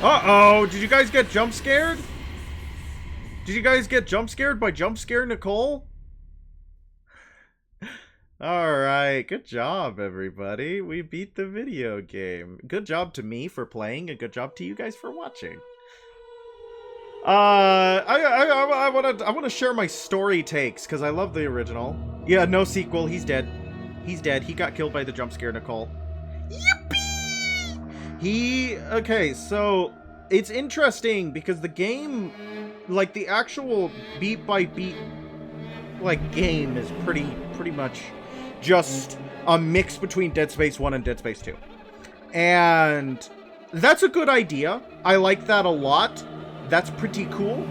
Uh-oh! Did you guys get jump scared? Did you guys get jump scared by jump scare Nicole? Alright, good job everybody. We beat the video game. Good job to me for playing, and good job to you guys for watching. I wanna share my story takes, because I love the original. Yeah, no sequel, he's dead. He's dead. He got killed by the jump scare Nicole. Okay, so it's interesting because the game, like the actual beat by beat like game is pretty much just a mix between Dead Space 1 and Dead Space 2. And that's a good idea. I like that a lot. That's pretty cool.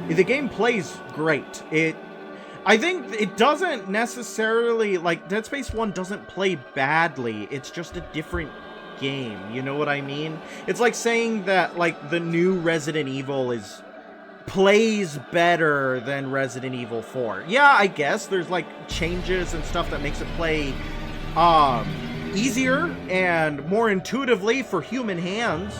The game plays great. I think it doesn't necessarily, like, Dead Space 1 doesn't play badly. It's just a different game, you know what I mean? It's like saying that, like, the new Resident Evil plays better than Resident Evil 4. Yeah, I guess there's, like, changes and stuff that makes it play easier and more intuitively for human hands,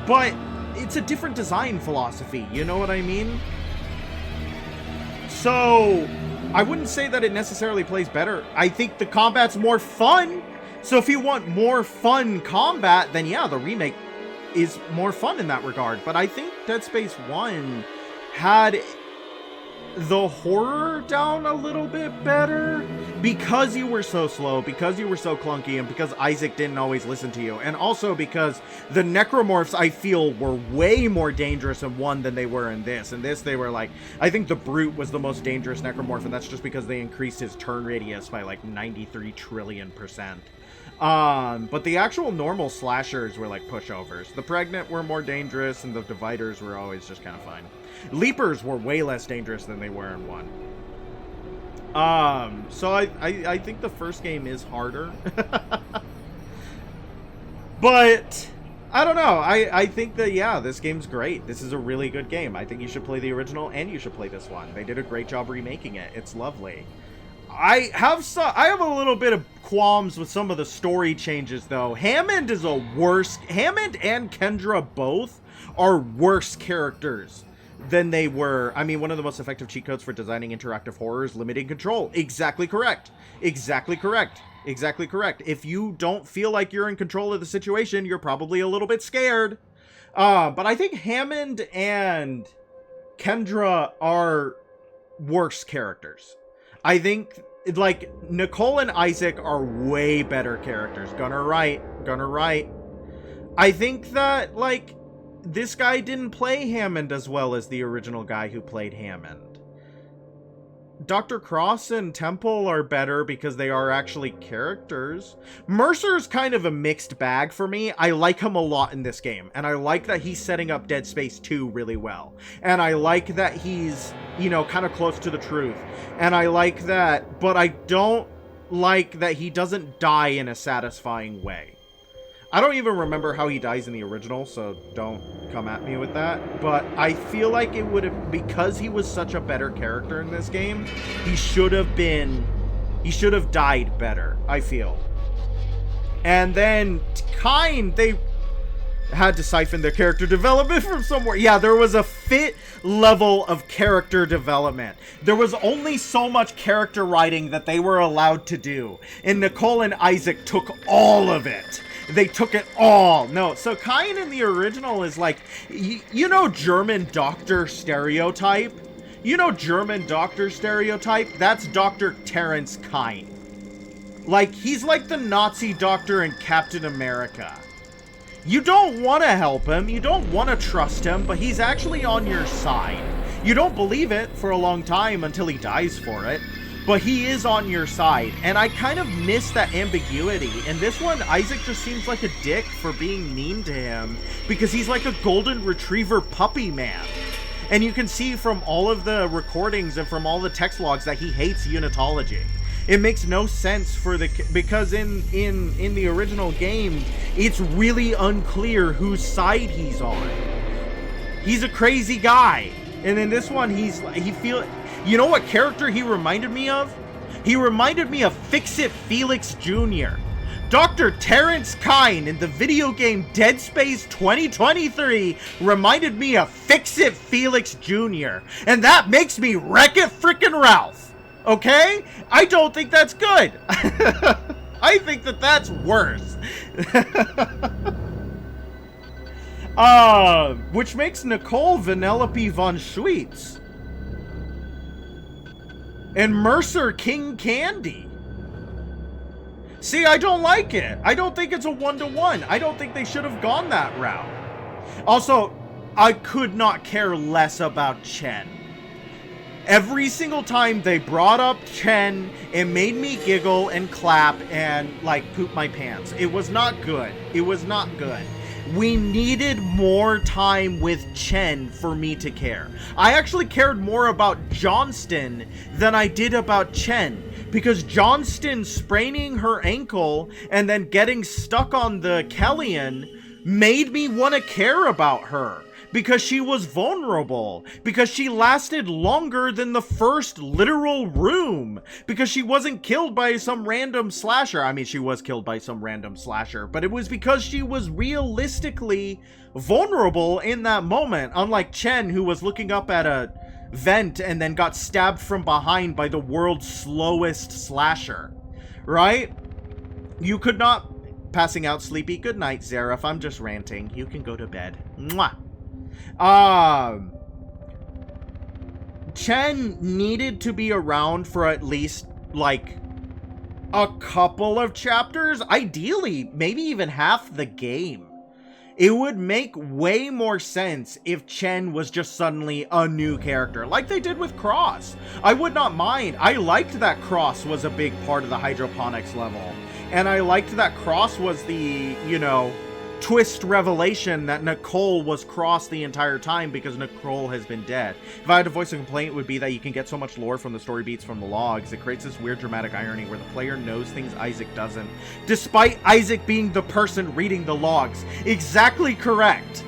but it's a different design philosophy, you know what I mean? So I wouldn't say that it necessarily plays better. I think the combat's more fun. So if you want more fun combat, then yeah, the remake is more fun in that regard. But I think Dead Space 1 had the horror down a little bit better because you were so slow, because you were so clunky, and because Isaac didn't always listen to you. And also because the necromorphs, I feel, were way more dangerous in 1 than they were in this. In this, they were like, I think the Brute was the most dangerous necromorph, and that's just because they increased his turn radius by like 93 trillion%. But the actual normal slashers were like pushovers. The Pregnant were more dangerous, and the Dividers were always just kind of fine. Leapers were way less dangerous than they were in 1. So I think the first game is harder. But I don't know. I think that, yeah, this game's great. This is a really good game. I think you should play the original and you should play this one. They did a great job remaking it. It's lovely. I have a little bit of qualms with some of the story changes, though. Hammond and Kendra both are worse characters than they were. I mean, one of the most effective cheat codes for designing interactive horror is limiting control. Exactly correct. Exactly correct. Exactly correct. If you don't feel like you're in control of the situation, you're probably a little bit scared. But I think Hammond and Kendra are worse characters. I think, like, Nicole and Isaac are way better characters. Gunnar right. I think that, like, this guy didn't play Hammond as well as the original guy who played Hammond. Dr. Cross and Temple are better because they are actually characters. Mercer's kind of a mixed bag for me. I like him a lot in this game, and I like that he's setting up Dead Space 2 really well. And I like that he's, you know, kind of close to the truth. And I like that, but I don't like that he doesn't die in a satisfying way. I don't even remember how he dies in the original, so don't come at me with that. But I feel like it would have, because he was such a better character in this game, he should have died better, I feel. And then Kyne, Had to siphon their character development from somewhere. Yeah, there was a fit level of character development. There was only so much character writing that they were allowed to do. And Nicole and Isaac took all of it. They took it all. No, so Kine in the original is like, you know German doctor stereotype? You know German doctor stereotype? That's Dr. Terrence Kine. Like, he's like the Nazi doctor in Captain America. You don't want to help him, you don't want to trust him, but he's actually on your side. You don't believe it for a long time until he dies for it, but he is on your side, and I kind of miss that ambiguity. In this one, Isaac just seems like a dick for being mean to him, because he's like a golden retriever puppy man. And you can see from all of the recordings and from all the text logs that he hates unitology. It makes no sense for because in the original game, it's really unclear whose side he's on. He's a crazy guy. And in this one, you know what character he reminded me of? He reminded me of Fix-It Felix Jr. Dr. Terrence Kine in the video game Dead Space 2023 reminded me of Fix-It Felix Jr. And that makes me Wreck-It Frickin' Ralph. Okay? I don't think that's good. I think that that's worse. Which makes Nicole Vanellope von Schweetz. And Mercer King Candy. See, I don't like it. I don't think it's a 1-to-1. I don't think they should have gone that route. Also, I could not care less about Chen. Every single time they brought up Chen, it made me giggle and clap and, like, poop my pants. It was not good. It was not good. We needed more time with Chen for me to care. I actually cared more about Johnston than I did about Chen, because Johnston spraining her ankle and then getting stuck on the Kellyan made me want to care about her. Because she was vulnerable, because she lasted longer than the first literal room, because she wasn't killed by some random slasher. I mean, she was killed by some random slasher, but it was because she was realistically vulnerable in that moment, unlike Chen, who was looking up at a vent and then got stabbed from behind by the world's slowest slasher, right? You could not... Passing out sleepy. Good night, Zareth. I'm just ranting. You can go to bed. Mwah. Chen needed to be around for at least, like, a couple of chapters. Ideally, maybe even half the game. It would make way more sense if Chen was just suddenly a new character, like they did with Cross. I would not mind. I liked that Cross was a big part of the hydroponics level. And I liked that Cross was the, you know, twist revelation that Nicole was Cross the entire time because Nicole has been dead. If I had to voice a complaint, it would be that you can get so much lore from the story beats from the logs. It creates this weird dramatic irony where the player knows things Isaac doesn't, despite Isaac being the person reading the logs. Exactly correct.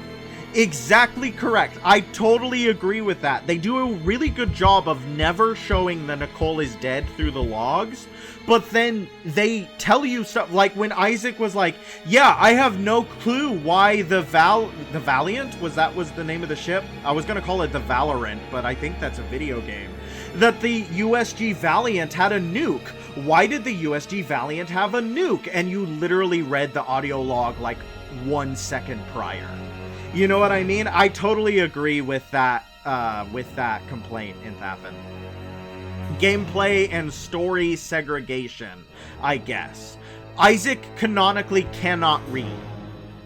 Exactly correct. I totally agree with that. They do a really good job of never showing that Nicole is dead through the logs, but then they tell you stuff, like when Isaac was like, yeah, I have no clue why the Valiant, was the name of the ship? I was gonna call it the Valorant, but I think that's a video game. That the USG Valiant had a nuke. Why did the USG Valiant have a nuke? And you literally read the audio log like 1 second prior. You know what I mean? I totally agree with that complaint in Thafin. Gameplay and story segregation, I guess. Isaac canonically cannot read.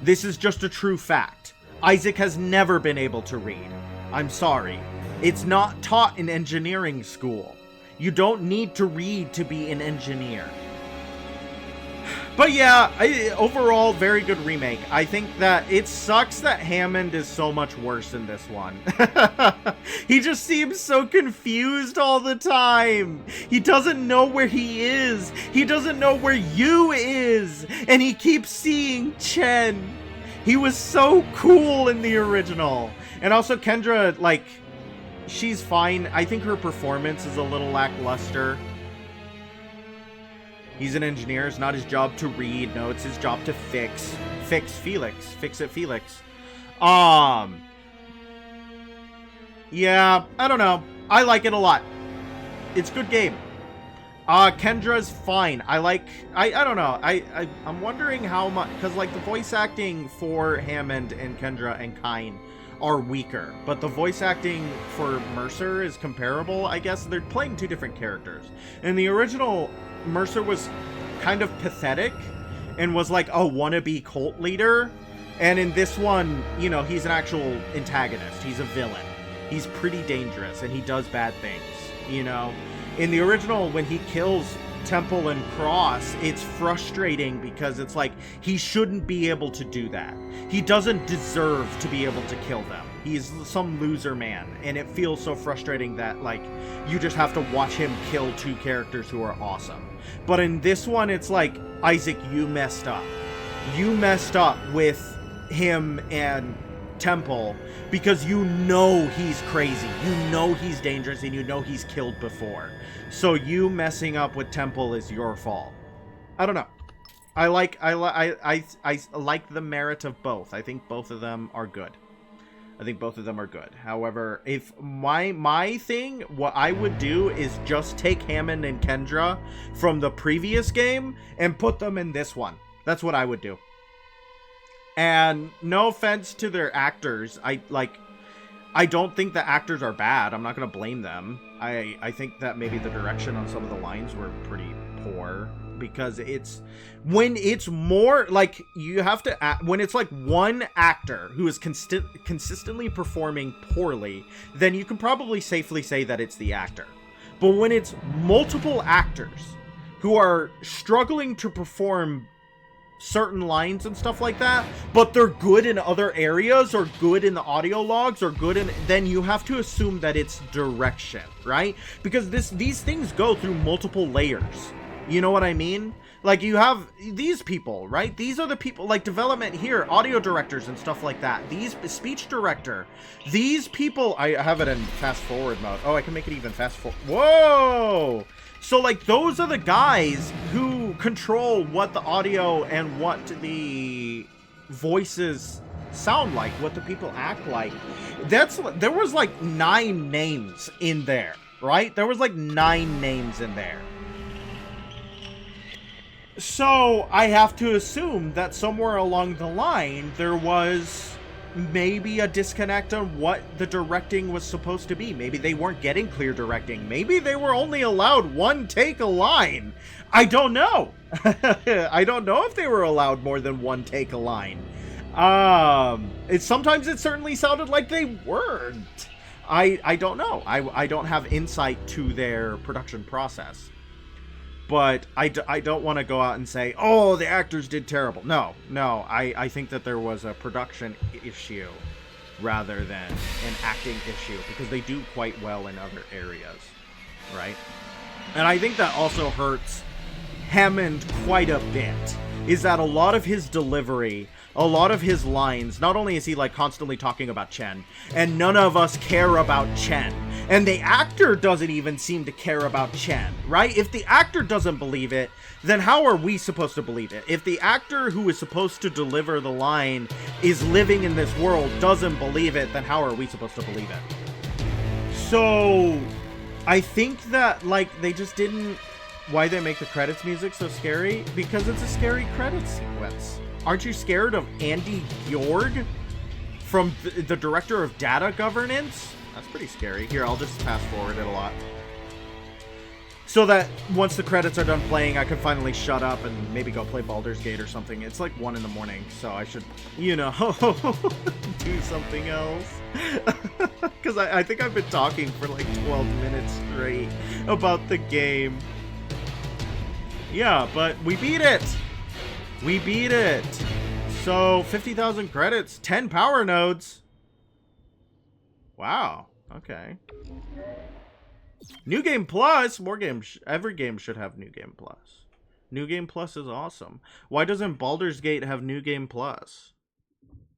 This is just a true fact. Isaac has never been able to read. I'm sorry. It's not taught in engineering school. You don't need to read to be an engineer. But yeah, overall, very good remake. I think that it sucks that Hammond is so much worse in this one. He just seems so confused all the time. He doesn't know where he is. He doesn't know where you is. And he keeps seeing Chen. He was so cool in the original. And also Kendra, like, she's fine. I think her performance is a little lackluster. He's an engineer. It's not his job to read. No, it's his job to fix Felix. Fix it, Felix. Yeah, I don't know. I like it a lot. It's a good game. Kendra's fine. I don't know. I'm wondering how much, because like the voice acting for Hammond and Kendra and Kyne are weaker, but the voice acting for Mercer is comparable, I guess. They're playing two different characters. In the original, Mercer was kind of pathetic and was like a wannabe cult leader. And in this one, you know, he's an actual antagonist. He's a villain. He's pretty dangerous and he does bad things, you know. In the original, when he kills Temple and Cross, it's frustrating because it's like he shouldn't be able to do that. He doesn't deserve to be able to kill them. He's some loser man, and it feels so frustrating that like you just have to watch him kill two characters who are awesome. But in this one, it's like, Isaac, you messed up. You messed up with him and Temple because you know he's crazy, you know he's dangerous, and you know he's killed before. So you messing up with Temple is your fault. I don't know. I like the merit of both. I think both of them are good. However, if my thing, what I would do is just take Hammond and Kendra from the previous game and put them in this one. That's what I would do. And no offense to their actors, I don't think the actors are bad. I'm not going to blame them. I think that maybe the direction on some of the lines were pretty poor, because when it's more like you have to act, when it's like one actor who is consistently performing poorly, then you can probably safely say that it's the actor. But when it's multiple actors who are struggling to perform certain lines and stuff like that, but they're good in other areas, or good in the audio logs, or good in, then you have to assume that it's direction, right? Because these things go through multiple layers. You know what I mean? Like, you have these people, right? These are the people, like, development here, audio directors and stuff like that. These, speech director. These people, I have it in fast forward mode. Oh, I can make it even fast forward. Whoa! So, like, those are the guys who control what the audio and what the voices sound like, what the people act like. There was, like, 9 names in there, right? There was, like, 9 names in there. So, I have to assume that somewhere along the line, there was maybe a disconnect on what the directing was supposed to be. Maybe they weren't getting clear directing. Maybe they were only allowed one take a line. I don't know. I don't know if they were allowed more than one take a line. Sometimes it certainly sounded like they weren't. I don't know. I don't have insight to their production process. But I don't want to go out and say, oh, the actors did terrible. No. I think that there was a production issue rather than an acting issue, because they do quite well in other areas, right? And I think that also hurts Hammond quite a bit, is that a lot of his delivery, a lot of his lines, not only is he like constantly talking about Chen, and none of us care about Chen, and the actor doesn't even seem to care about Chen, right? If the actor doesn't believe it, then how are we supposed to believe it? If the actor who is supposed to deliver the line is living in this world doesn't believe it, then how are we supposed to believe it? So I think that, like, they just didn't... Why they make the credits music so scary? Because it's a scary credits sequence. Aren't you scared of Andy Bjorg from the director of Data Governance? That's pretty scary. Here, I'll just fast forward it a lot, so that once the credits are done playing, I can finally shut up and maybe go play Baldur's Gate or something. It's like 1 in the morning, so I should, you know, do something else. Because I think I've been talking for like 12 minutes straight about the game. Yeah, but we beat it! We beat it! So, 50,000 credits, 10 power nodes. Wow, okay. New Game Plus! More games, every game should have New Game Plus. New Game Plus is awesome. Why doesn't Baldur's Gate have New Game Plus?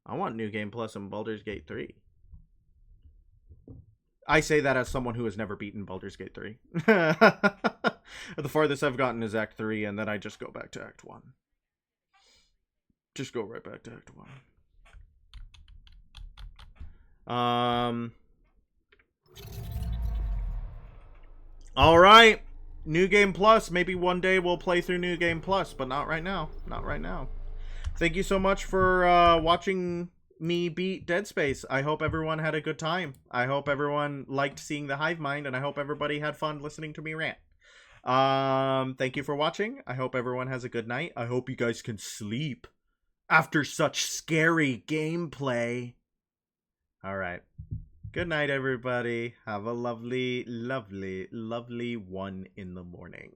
I want New Game Plus in Baldur's Gate 3. I say that as someone who has never beaten Baldur's Gate 3. The farthest I've gotten is Act 3, and then I just go back to Act 1. Just go right back to Act 1. Alright. New Game Plus. Maybe one day we'll play through New Game Plus, but not right now. Not right now. Thank you so much for watching me beat Dead Space. I hope everyone had a good time. I hope everyone liked seeing the hive mind, and I hope everybody had fun listening to me rant. Thank you for watching. I hope everyone has a good night. I hope you guys can sleep after such scary gameplay. Alright. Good night, everybody. Have a lovely, lovely, lovely 1 in the morning.